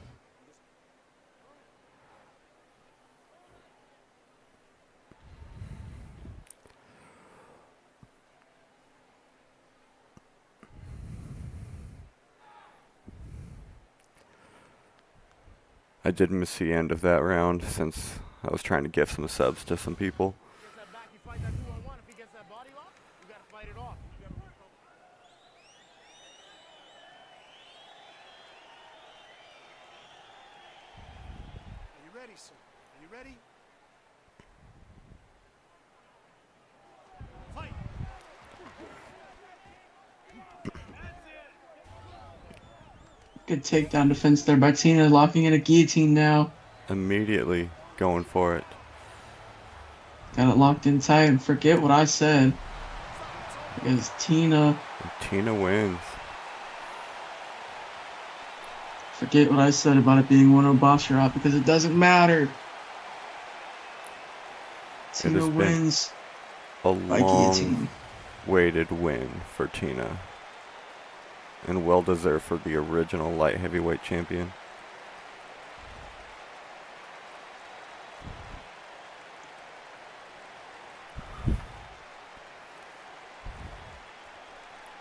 I did miss the end of that round since I was trying to give some subs to some people. Are you ready, sir? Are you ready? Fight! Good takedown defense there by Tina, locking in a guillotine now. Immediately going for it. Got it locked in tight, and forget what I said. Because Tina, And Tina wins. forget what I said about it being one of Basharat, because it doesn't matter. Tina has been wins A by guillotine. long-waited win for Tina. And well-deserved for the original light heavyweight champion.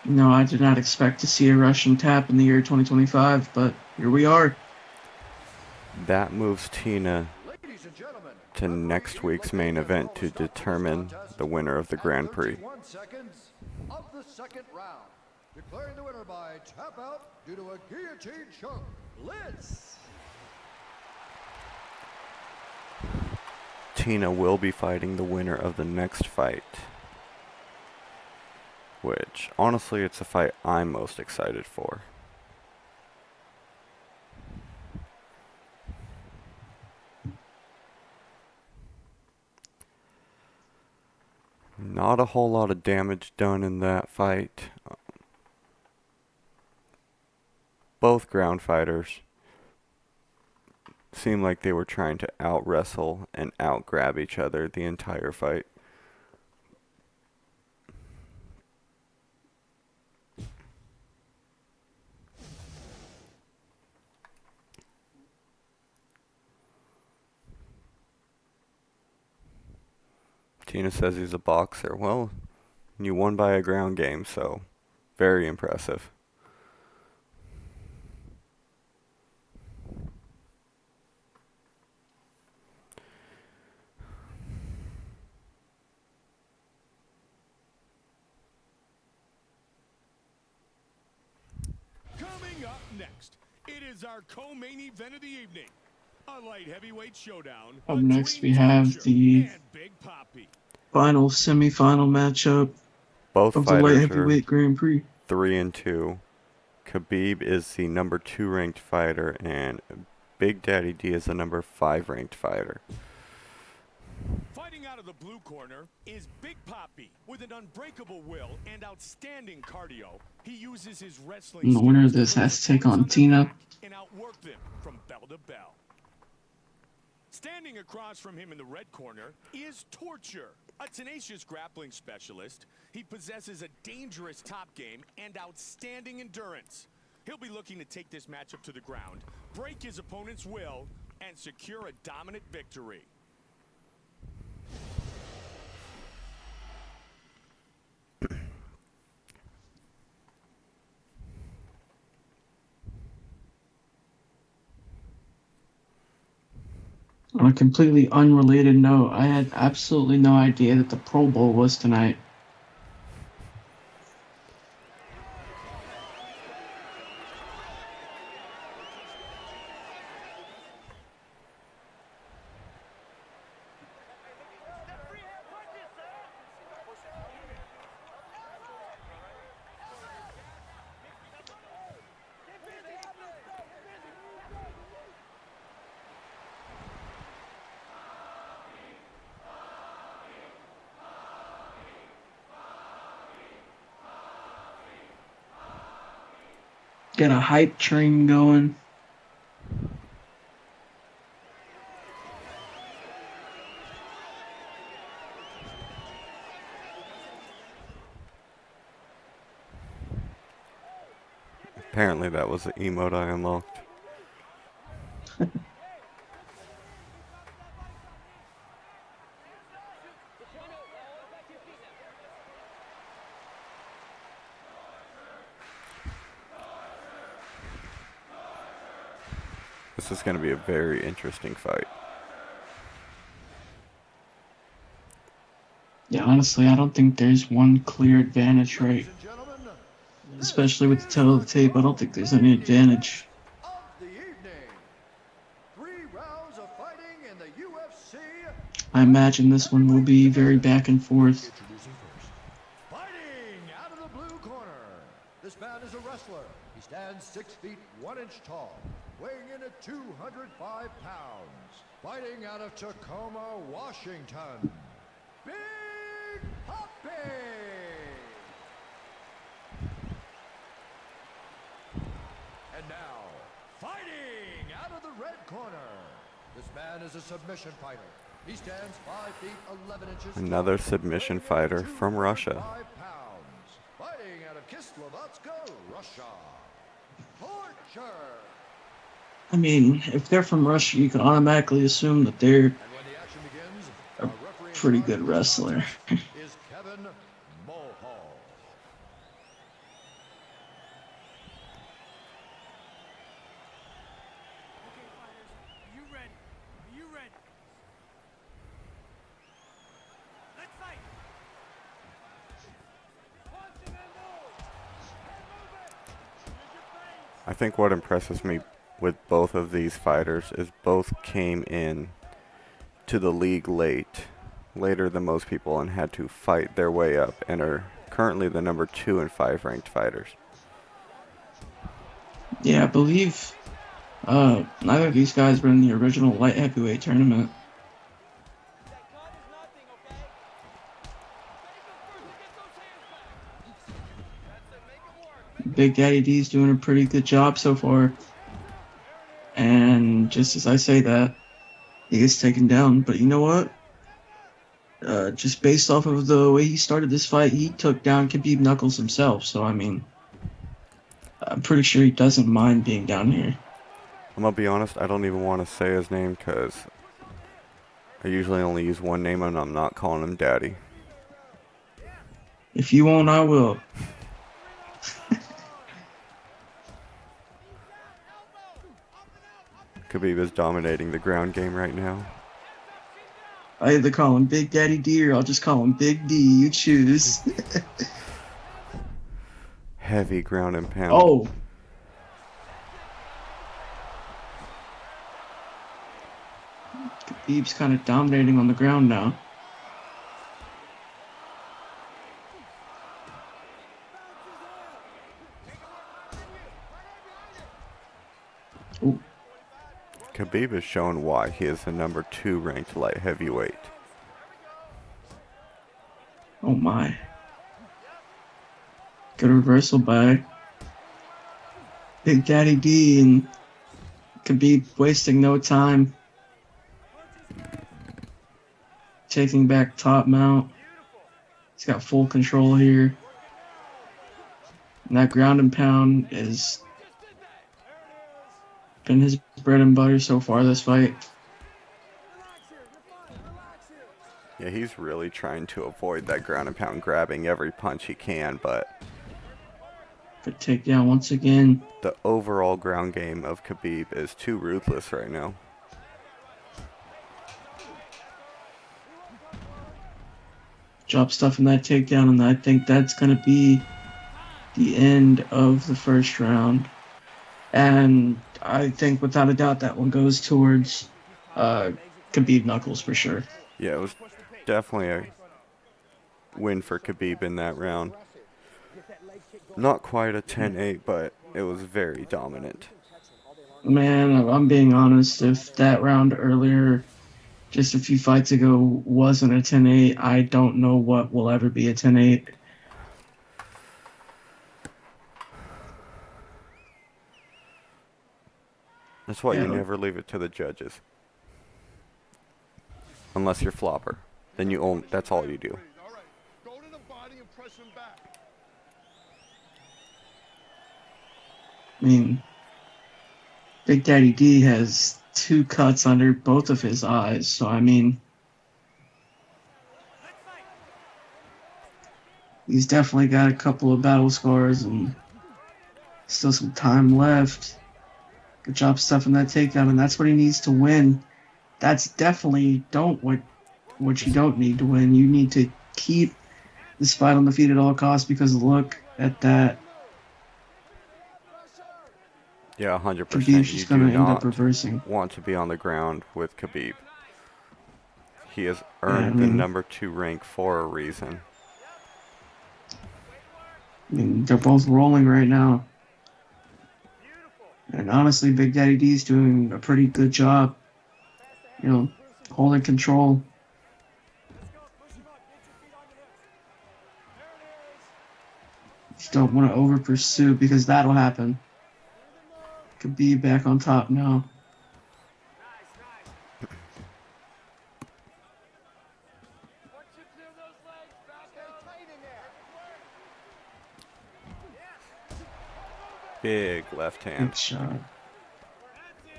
No, I did not expect to see a Russian tap in the year 2025, but here we are. That moves Tina Ladies and gentlemen, to next week's main event to determine the winner of the Grand Prix. 31 seconds of the second round. Declaring the winner by tap out due to a guillotine choke, Liz. Tina will be fighting the winner of the next fight. Which, honestly, it's a fight I'm most excited for. Not a whole lot of damage done in that fight. Both ground fighters seemed like they were trying to out-wrestle and out-grab each other the entire fight. Tina says he's a boxer. Well, you won by a ground game, so very impressive. Coming up next, it is our co-main event of the evening. A light heavyweight showdown. Up next, we have the final semifinal matchup Both of the light fighters are heavyweight Grand Prix. 3-2. Khabib is the number 2 ranked fighter, and Big Daddy D is the number 5 ranked fighter. Fighting out of the blue corner is Big Papi. With an unbreakable will and outstanding cardio, he uses his wrestling And the winner of skills this to has to take put on opponents Tina. back and outwork them from bell to bell. Standing across from him in the red corner is Torture, a tenacious grappling specialist. He possesses a dangerous top game and outstanding endurance. He'll be looking to take this matchup to the ground, break his opponent's will, and secure a dominant victory. On a completely unrelated note, I had absolutely no idea that the Pro Bowl was tonight. Get a hype train going. Apparently that was the emote I unlocked. This is going to be a very interesting fight. Yeah, honestly, I don't think there's one clear advantage, right? Especially with the tail of the tape, I don't think there's any advantage. Of the evening. 3 rounds of fighting in the UFC. I imagine this one will be very back and forth. Introducing first. Fighting out of the blue corner. This man is a wrestler. He stands 6 feet 1 inch tall, weighing in at 205 pounds. Fighting out of Tacoma, Washington. Big Poppy! And now, fighting out of the red corner. This man is a submission fighter. He stands 5 feet 11 inches. Another submission fighter from Russia. 5 pounds. Fighting out of Kislovodsk, Russia. Torture. I mean, if they're from Russia, you can automatically assume that they're And when the action begins, a our referee in pretty charge good of the wrestler. contest is Kevin Mulhall. Okay, fighters, are you ready? Are you ready? Let's fight! Punch and then move! And move it! Use your feints! I think what impresses me with both of these fighters is both came in to the league later than most people, and had to fight their way up, and are currently the number 2 and 5 ranked fighters. Yeah, I believe neither of these guys were in the original light heavyweight tournament. That count is nothing, okay? Make him first and get those hands back. That's it, make it work. Big Daddy D's doing a pretty good job so far. And just as I say that, he gets taken down. But you know what? Just based off of the way he started this fight, he took down Khabib Knuckles himself. So, I mean, I'm pretty sure he doesn't mind being down here. I'm gonna be honest, I don't even want to say his name because I usually only use one name, and I'm not calling him Daddy. If you won't, I will. Khabib is dominating the ground game right now. I either call him Big Daddy D or I'll just call him Big D. You choose. Heavy ground and pound. Oh. Khabib's kind of dominating on the ground now. Ooh. Khabib has shown why he is the number 2 ranked light heavyweight. Oh my. Good reversal by Big Daddy D, and Khabib wasting no time. taking back top mount. He's got full control here. And that ground and pound has been his bread and butter so far this fight. Yeah, he's really trying to avoid that ground and pound, grabbing every punch he can, but Good takedown once again. the overall ground game of Khabib is too ruthless right now. Drop stuff in that takedown, and I think that's going to be the end of the first round. And I think without a doubt that one goes towards Khabib Knuckles for sure. Yeah, it was definitely a win for Khabib in that round. Not quite a 10-8, but it was very dominant. Man, I'm being honest, if that round earlier, just a few fights ago, wasn't a 10-8, I don't know what will ever be a 10-8. That's why Yeah. you never leave it to the judges. Unless you're flopper. Then that's all you do. All right. Go to the body and press him back. I mean, Big Daddy D has 2 cuts under both of his eyes, so I mean, he's definitely got a couple of battle scars and still some time left. Good job stuffing that takedown, and that's what he needs to win. That's definitely what you don't need to win. You need to keep this fight on the feet at all costs, because look at that. Yeah, 100%. Khabib's You just do going to end up not reversing. want to be on the ground with Khabib. He has Yeah, earned the number 2 rank for a reason. I mean, they're both rolling right now. And honestly, Big Daddy D's doing a pretty good job, holding control. Just don't want to over pursue, because that'll happen. Could be back on top now. Big left hand. Good shot.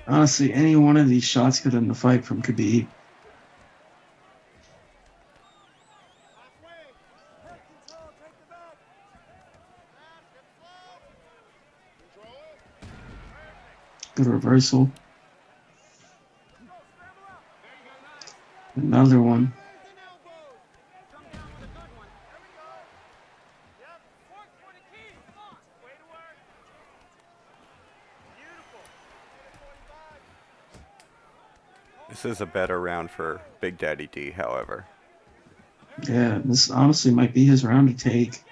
Honestly, any one of these shots could end the fight from Khabib. Good reversal. Another one. This is a better round for Big Daddy D, however. Yeah, this honestly might be his round to take.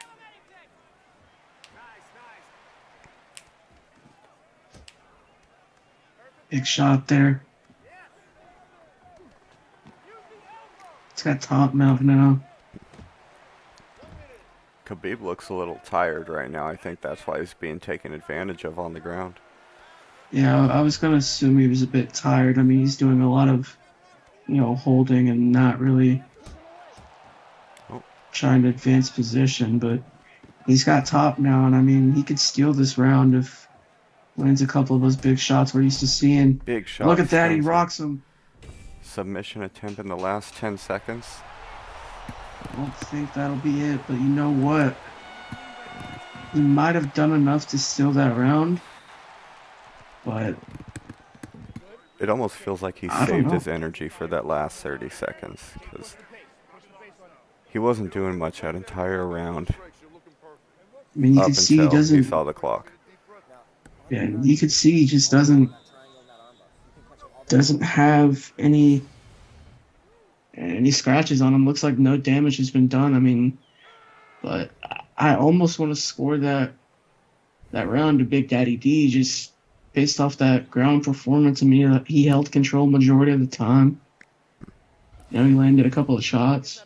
Big shot there. It's got top mount now. Khabib looks a little tired right now. I think that's why he's being taken advantage of on the ground. Yeah, I was going to assume he was a bit tired. I mean, he's doing a lot of, holding and not really trying to advance position, but he's got top now, and I mean, he could steal this round if lands a couple of those big shots we're used to seeing. Big shot. Look at that, he rocks him. Submission attempt in the last 10 seconds. I don't think that'll be it, but you know what? He might have done enough to steal that round, but It almost feels like he I don't saved know. his energy for that last 30 seconds, because he wasn't doing much that entire round I mean, you up can see he until he doesn't. saw the clock. Yeah, you could see he just doesn't have any scratches on him. Looks like no damage has been done. I mean, but I almost want to score that round to Big Daddy D, just based off that ground performance. I mean, he held control majority of the time. He landed a couple of shots.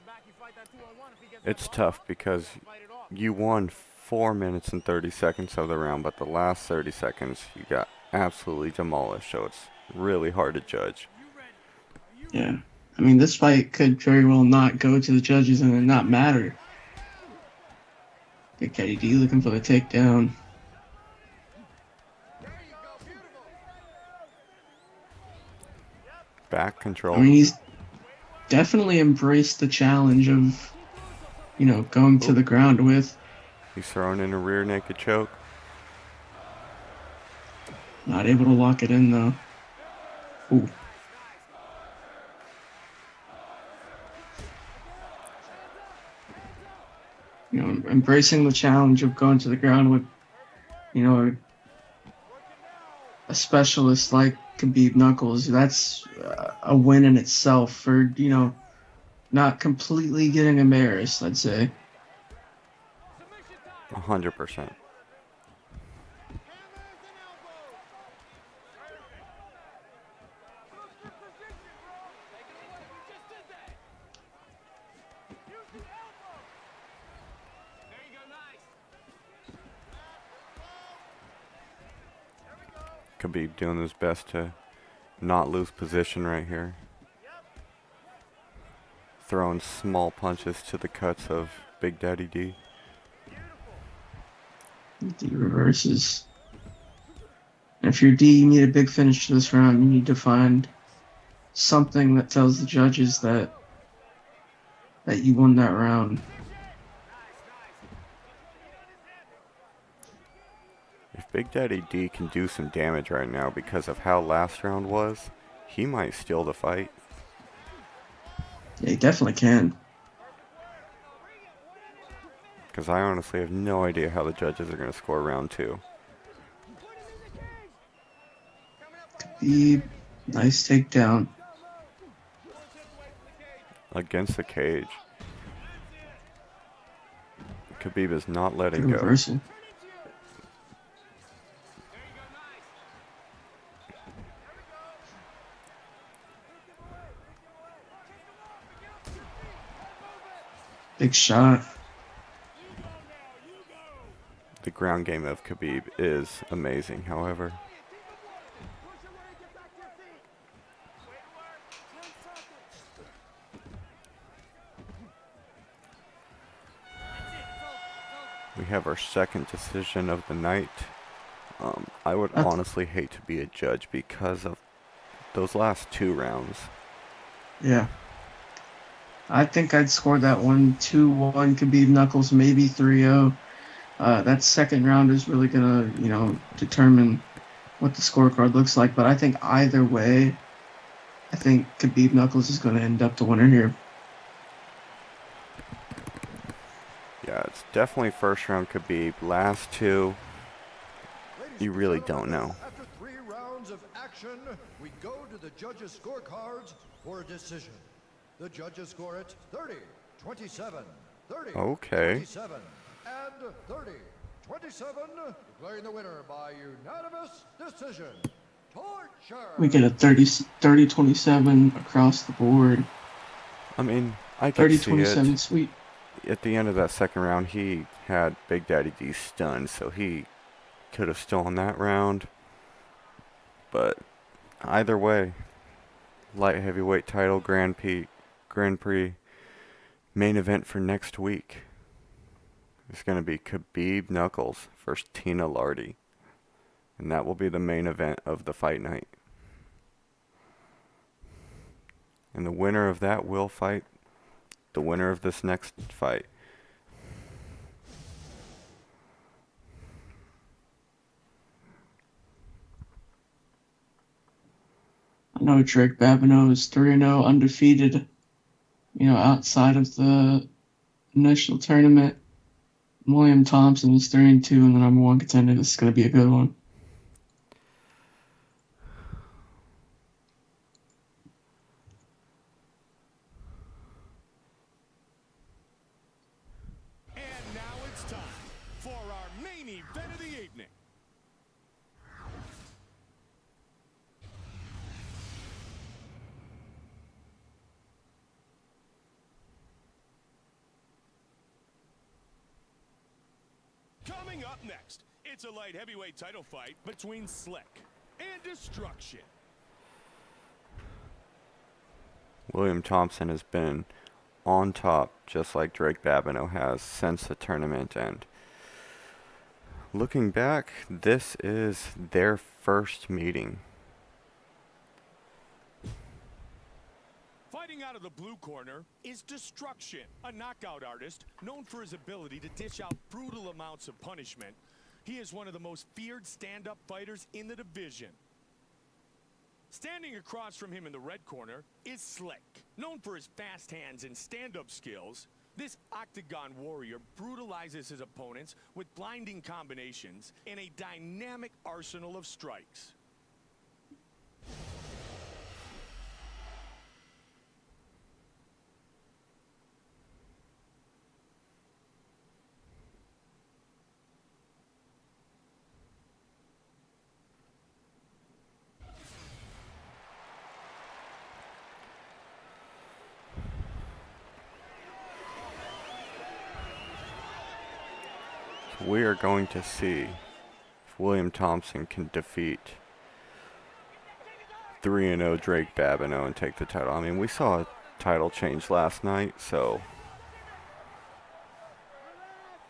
It's tough because you won 4 minutes and 30 seconds of the round, but the last 30 seconds you got absolutely demolished, so it's really hard to judge. Yeah. I mean, this fight could very well not go to the judges and then not matter. Big Daddy D looking for the takedown. Back I control. mean, he's definitely embraced the challenge of, going to Ooh. the ground with. He's throwing in a rear naked choke. Not able to lock it in, though. Ooh. Embracing the challenge of going to the ground with, a specialist like Khabib Knuckles. That's a win in itself for, not completely getting embarrassed, I'd say. 100%. Khabib doing his best to not lose position right here. Throwing small punches to the cuts of Big Daddy D. D reverses. If you're D, you need a big finish to this round. You need to find something that tells the judges that you won that round. If Big Daddy D can do some damage right now because of how last round was, he might steal the fight. Yeah, he definitely can. Because I honestly have no idea how the judges are going to score round 2. Khabib, nice takedown. Against the cage. Khabib is not letting Good go. reversal. Big shot. The ground game of Khabib is amazing, however. We have our second decision of the night. I would honestly hate to be a judge because of those last 2 rounds. Yeah. I think I'd score that one 2-1 Khabib Knuckles, maybe 3-0. That second round is really going to, determine what the scorecard looks like. But I think either way, I think Khabib Knuckles is going to end up the winner here. Yeah, it's definitely first round Khabib. Last 2, you really don't know. After 3 rounds of action, we go to the judges' scorecards for a decision. The judges score it 30, 27, 30, Okay. 27, and 30, 27, declaring the winner by unanimous decision. Torture! We get a 30-27 across the board. I mean, I could see 30-27 it. sweep. At the end of that second round, he had Big Daddy D stunned, so he could have stolen that round. But either way, light heavyweight title Grand Prix main event for next week. It's going to be Khabib Knuckles versus Tina Lardy. And that will be the main event of the fight night. And the winner of that will fight the winner of this next fight. I know Drake Babineau is 3-0 undefeated, outside of the initial tournament. William Thompson is 3-2 and the number 1 contender. This is going to be a good one. And now it's time for our main event of the evening. Coming up next, it's a light heavyweight title fight between Slick and Destruction. William Thompson has been on top, just like Drake Babineau has, since the tournament. And looking back, this is their first meeting. Fighting out of the blue corner is Destruction, a knockout artist known for his ability to dish out brutal amounts of punishment. He is one of the most feared stand-up fighters in the division. Standing across from him in the red corner is Slick. Known for his fast hands and stand-up skills, this Octagon warrior brutalizes his opponents with blinding combinations and a dynamic arsenal of strikes. We are going to see if William Thompson can defeat 3-0 Drake Babineau and take the title. I mean, we saw a title change last night, so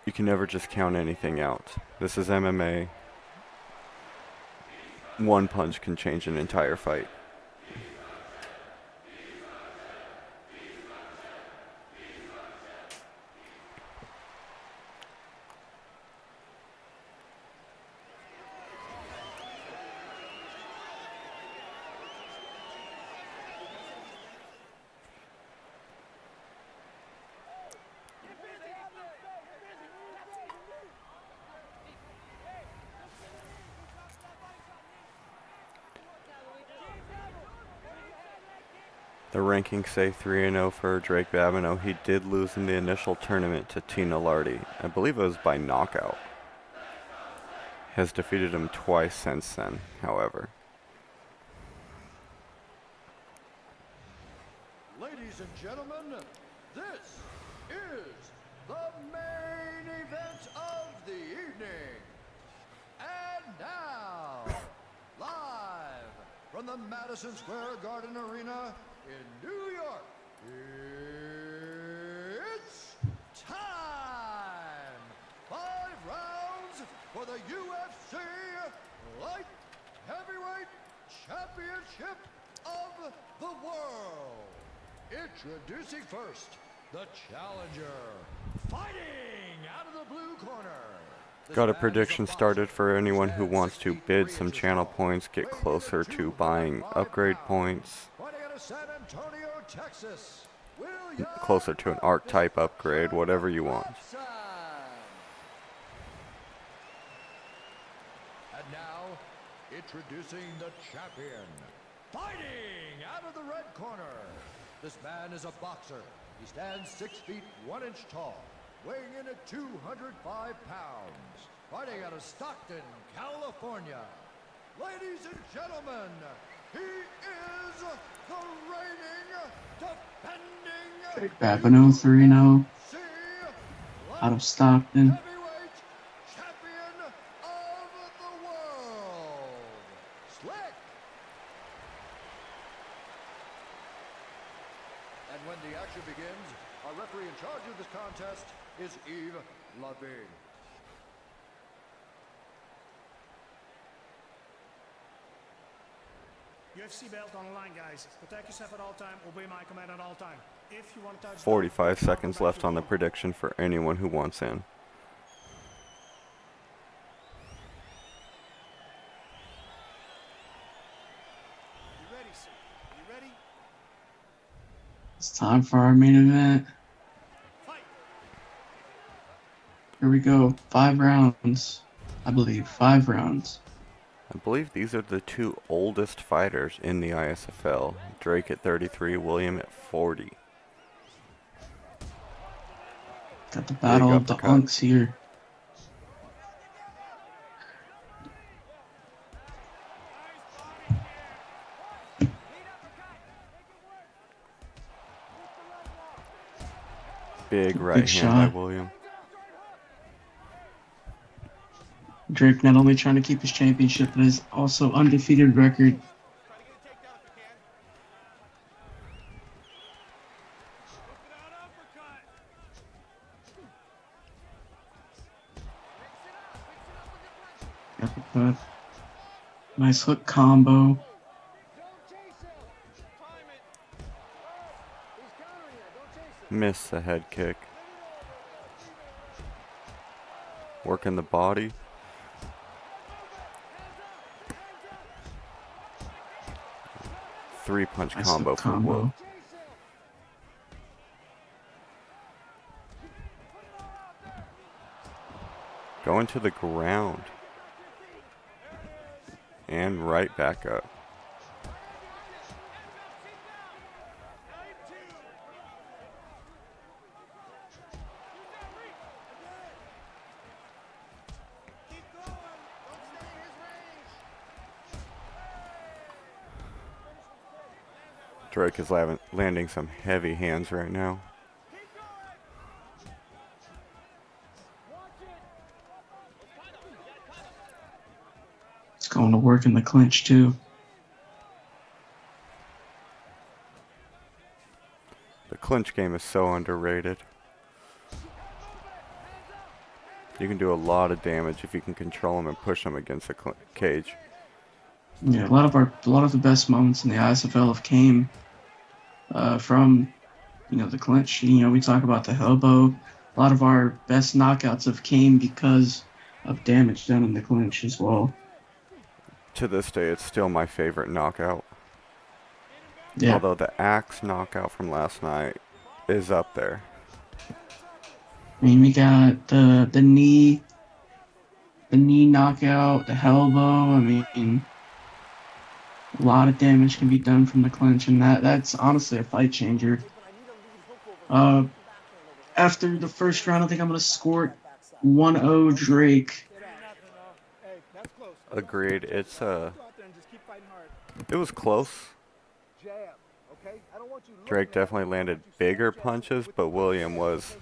you can never just count anything out. This is MMA. One punch can change an entire fight. The rankings say 3-0 for Drake Babineau. He did lose in the initial tournament to Tina Lardy. I believe it was by knockout. Has defeated him twice since then, however. Ladies and gentlemen, this is the main event of the evening. And now, live from the Madison Square Garden Arena in New York, it's time! 5 rounds for the UFC Light Heavyweight Championship of the World. Introducing first, the challenger, fighting out of the blue corner. Got a prediction started for anyone who wants to bid some channel points, get closer to buying upgrade points, San Antonio, Texas. closer to an archetype upgrade, whatever you want. And now, introducing the champion, fighting out of the red corner. This man is a boxer. He stands 6 feet 1 inch tall, weighing in at 205 pounds, fighting out of Stockton, California. Ladies and gentlemen, he is the reigning, defending Drake Babineau 3-0 out of Stockton. heavyweight champion of the world, Slick. And when the action begins, our referee in charge of this contest is Yves Lavigne. UFC belt on the line, guys. Protect yourself at all time. Obey my command at all time. If you want to touch 45 seconds left on the prediction for anyone who wants in. You ready, sir? You ready? It's time for our main event. Fight! Here we go. 5 rounds. I believe 5 rounds. I believe these are the 2 oldest fighters in the ISFL. Drake at 33, William at 40. Got the battle of the uppercut. unks here. Big right hand shot. by William. Drake not only trying to keep his championship, but his also undefeated record. Nice hook combo. Don't chase him. Time it. He's countering you. Don't chase him. Miss the head kick. Working the body. Three-punch Nice combo hook for Will. combo. Chase him. Going to the ground. And right back up. Drake is landing some heavy hands right now. It's going to work in the clinch too. The clinch game is so underrated. You can do a lot of damage if you can control them and push them against the cage. Yeah, a lot of the best moments in the ISFL have came from, the clinch. We talk about the elbow. A lot of our best knockouts have came because of damage done in the clinch as well. To this day, it's still my favorite knockout. Yeah. Although the axe knockout from last night is up there. I mean, we got the knee knockout, the elbow. I mean, a lot of damage can be done from the clinch, and that's honestly a fight changer. After the first round, I think I'm gonna score 1-0 Drake. Hey, that's close. Agreed. It's Go out there and just keep fighting hard. it was close. Jab, okay? I don't want you looking Drake at definitely him. landed bigger punches, but William was,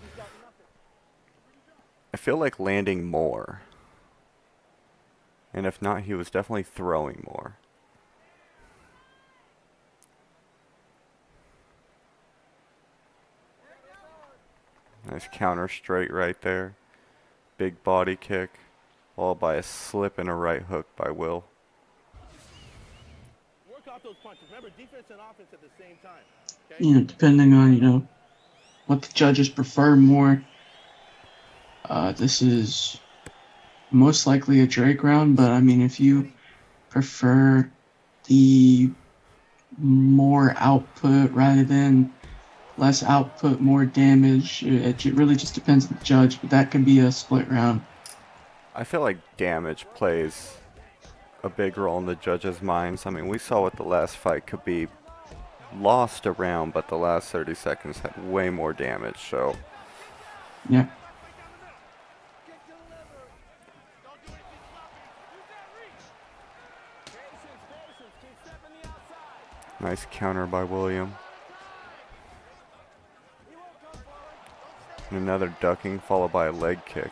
I feel like, landing more. And if not, he was definitely throwing more. Nice counter straight right there. Big body kick, followed by a slip and a right hook by Will. Work off those punches. Remember, defense and offense at the same time. Okay? Depending on what the judges prefer more. This is most likely a Drake round, but I mean, if you prefer the more output rather than less output, more damage, it really just depends on the judge, but that could be a split round. I feel like damage plays a big role in the judges' minds. I mean, we saw what the last fight could be. Lost a round, but the last 30 seconds had way more damage, so Yeah. nice counter by William. And another ducking followed by a leg kick.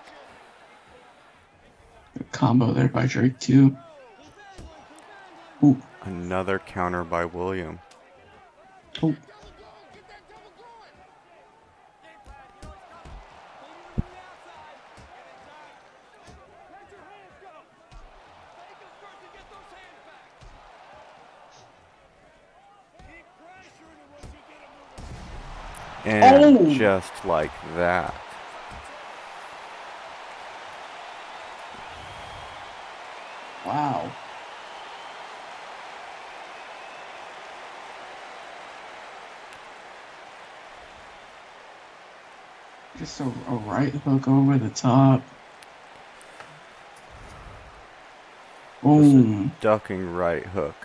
Good combo there by Drake too. Ooh. Another counter by William. Oh. And just like that. Wow. Just a right hook over the top. Boom. Ducking right hook.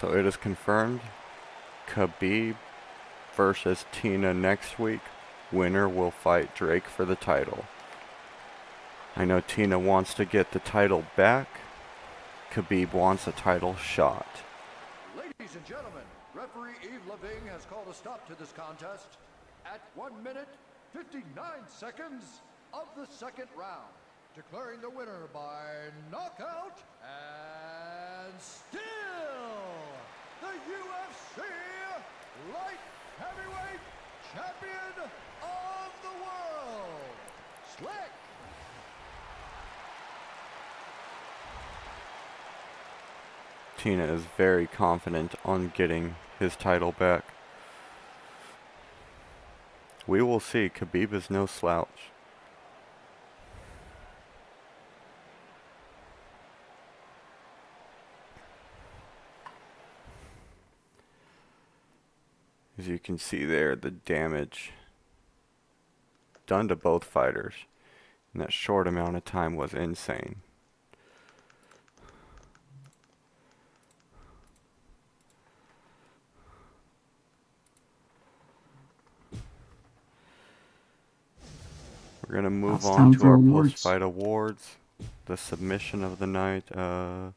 So it is confirmed. Khabib versus Tina next week. Winner will fight Drake for the title. I know Tina wants to get the title back. Khabib wants a title shot. Ladies and gentlemen, referee Yves Leving has called a stop to this contest at 1 minute, 59 seconds of the second round, declaring the winner by knockout and still the UFC light heavyweight champion of the world, Slick Tina is very confident on getting his title back. We will see. Khabib is no slouch. As you can see there, the damage done to both fighters in that short amount of time was insane. We're going to move on to our post-fight awards. The submission of the night. There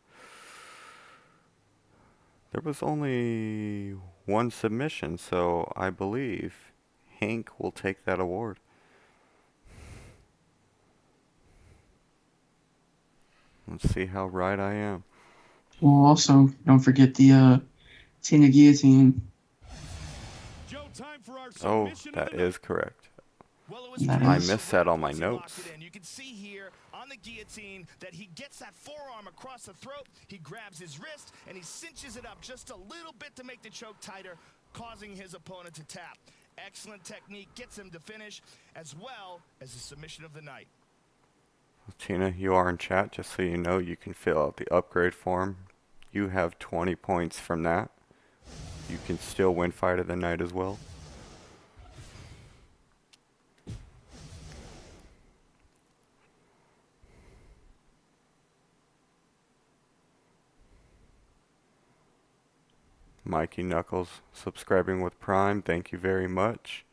was only one submission, so I believe Hank will take that award. Let's see how right I am. Well, also, don't forget the Tina Guillotine. Joe, time for our Oh, submission that of the is correct. Well, it was That I is- missed that on my notes. You can see here on the guillotine that he gets that forearm across the throat, he grabs his wrist, and he cinches it up just a little bit to make the choke tighter, causing his opponent to tap. Excellent technique, gets him to finish, as well as the submission of the night. Tina, you are in chat, just so you know. You can fill out the upgrade form. You have 20 points from that. You can still win fight of the night as well. Mikey Knuckles subscribing with Prime. Thank you very much.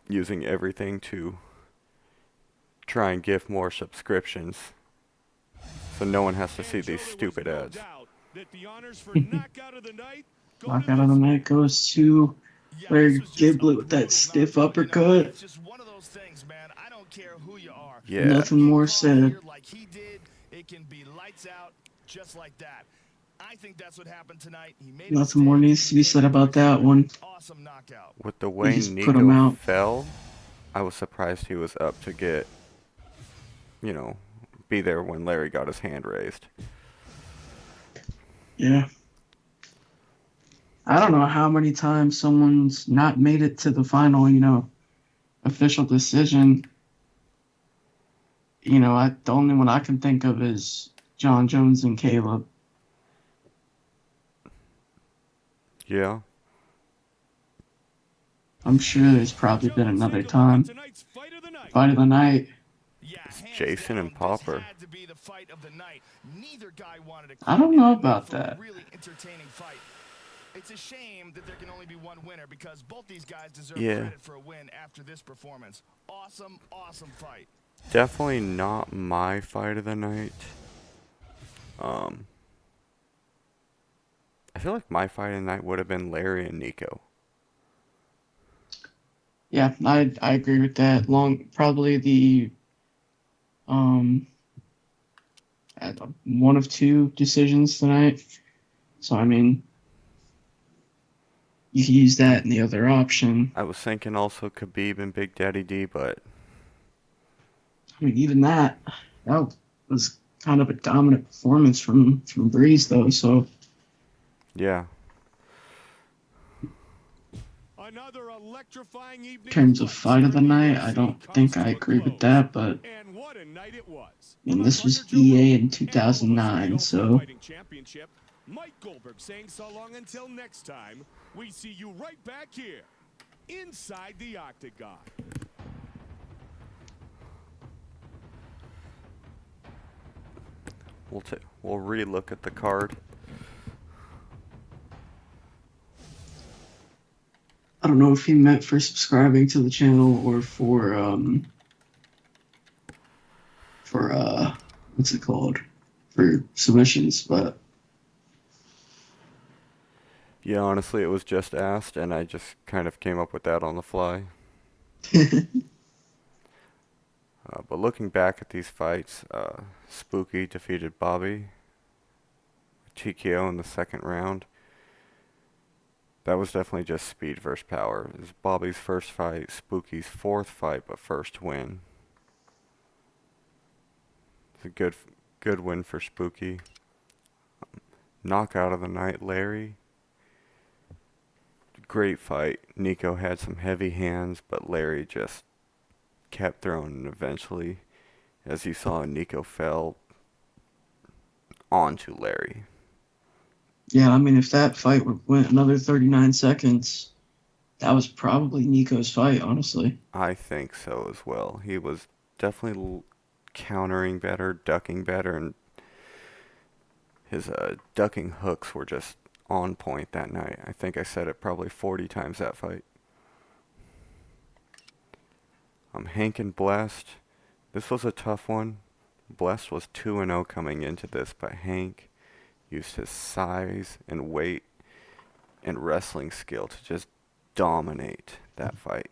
Using everything to try and give more subscriptions, so no one has to see these stupid ads. Knockout of the night goes to Larry Giblet with that stiff uppercut. It's just one of those things, man. I don't care who you are. Yeah. Nothing more said. Like he did, it can be lights out just like that. I think that's what happened tonight. He made Nothing more needs to be said about that one. Awesome knockout. With the way just put him Nico out. fell, I was surprised he was up to get, you know, be there when Larry got his hand raised. Yeah. I don't know how many times someone's not made it to the final, official decision. The only one I can think of is John Jones and Caleb. Yeah. I'm sure there's probably been another time. Fight of the night. It's Jason and Popper. I don't know about that. Really entertaining fight. It's a shame that there can only be one winner because both these guys deserve credit for a win after this performance. Awesome, awesome fight. Definitely not my fight of the night. I feel like my fight of the night would have been Larry and Nico. Yeah, I agree with that. Probably the one of two decisions tonight. So I mean, you can use that in the other option. I was thinking also Khabib and Big Daddy D, but I mean, even that was kind of a dominant performance from Breeze, though. So yeah. Another electrifying evening. In terms of fight of the night, I don't think I agree with that, but And what a night it was. this was EA in 2009, so Mike Goldberg saying so long until next time. We see you right back here inside the octagon. We'll re-look at the card. I don't know if he meant for subscribing to the channel or for what's it called? For submissions, but Yeah, honestly, it was just asked, and I just kind of came up with that on the fly. But looking back at these fights, Spooky defeated Bobby. TKO in the second round. That was definitely just speed versus power. It was Bobby's first fight, Spooky's fourth fight, but first win. It's a Good win for Spooky. Knockout of the night, Larry. Great fight. Nico had some heavy hands, but Larry just kept throwing, and eventually, as you saw, Nico fell onto Larry. Yeah, I mean, if that fight went another 39 seconds, that was probably Nico's fight, honestly. I think so as well. He was definitely countering better, ducking better, and his ducking hooks were just on point that night. I think I said it probably 40 times that fight. Hank and Blessed. This was a tough one. Blessed was 2-0 coming into this, but Hank used his size and weight and wrestling skill to just dominate that fight.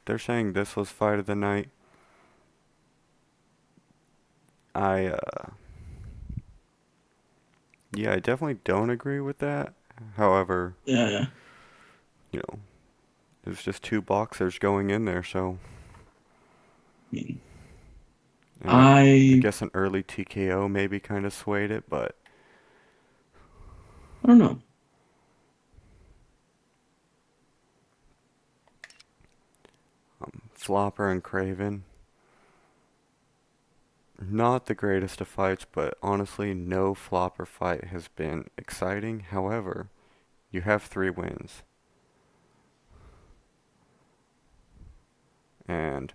They're saying this was fight of the night. Yeah, I definitely don't agree with that. However, Yeah. you know, it was just two boxers going in there, so. I mean, And I I guess an early TKO maybe kind of swayed it, but don't know. Flopper and Craven. Not the greatest of fights, but honestly, no Flopper fight has been exciting. However, you have 3 wins. And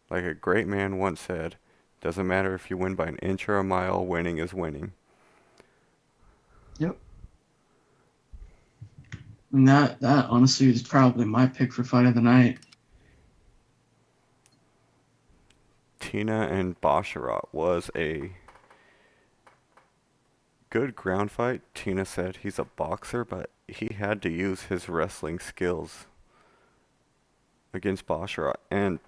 like a great man once said, doesn't matter if you win by an inch or a mile, winning is winning. Yep. And that honestly is probably my pick for fight of the night. Tina and Basharat was a good ground fight. Tina said he's a boxer, but he had to use his wrestling skills against Basharat and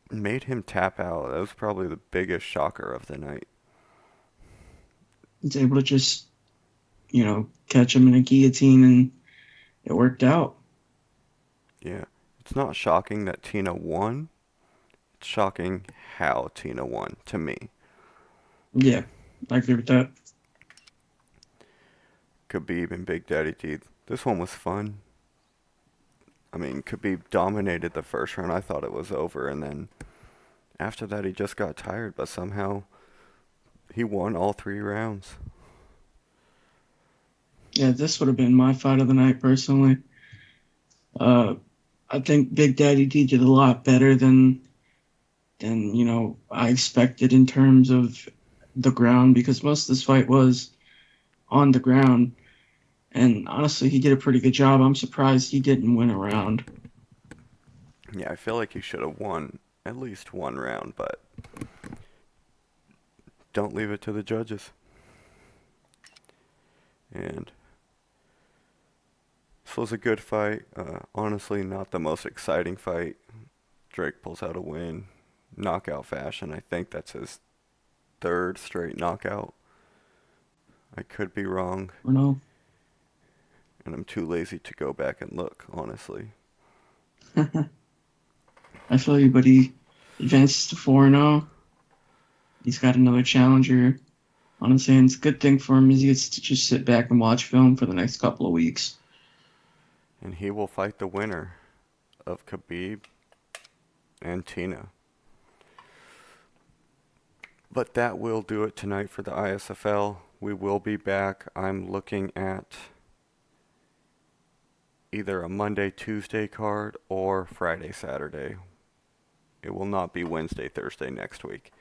made him tap out. That was probably the biggest shocker of the night. He's able to just, catch him in a guillotine, and it worked out. Yeah. It's not shocking that Tina won. It's shocking how Tina won, to me. Yeah, I agree with that. Khabib and Big Daddy T. This one was fun. I mean, Khabib dominated the first round. I thought it was over, and then after that he just got tired, but somehow he won all 3 rounds. Yeah, this would have been my fight of the night personally. I think Big Daddy D did a lot better than I expected in terms of the ground, because most of this fight was on the ground. And honestly, he did a pretty good job. I'm surprised he didn't win a round. Yeah, I feel like he should have won at least 1 round, but don't leave it to the judges. And this was a good fight. Honestly, not the most exciting fight. Drake pulls out a win. Knockout fashion. I think that's his 3rd straight knockout. I could be wrong. Or no? And I'm too lazy to go back and look, honestly. I feel you, but he advanced to 4-0. He's got another challenger on his hands. Good thing for him is he gets to just sit back and watch film for the next couple of weeks. And he will fight the winner of Khabib and Tina. But that will do it tonight for the ISFL. We will be back. I'm looking at either a Monday, Tuesday card or Friday, Saturday. It will not be Wednesday, Thursday next week.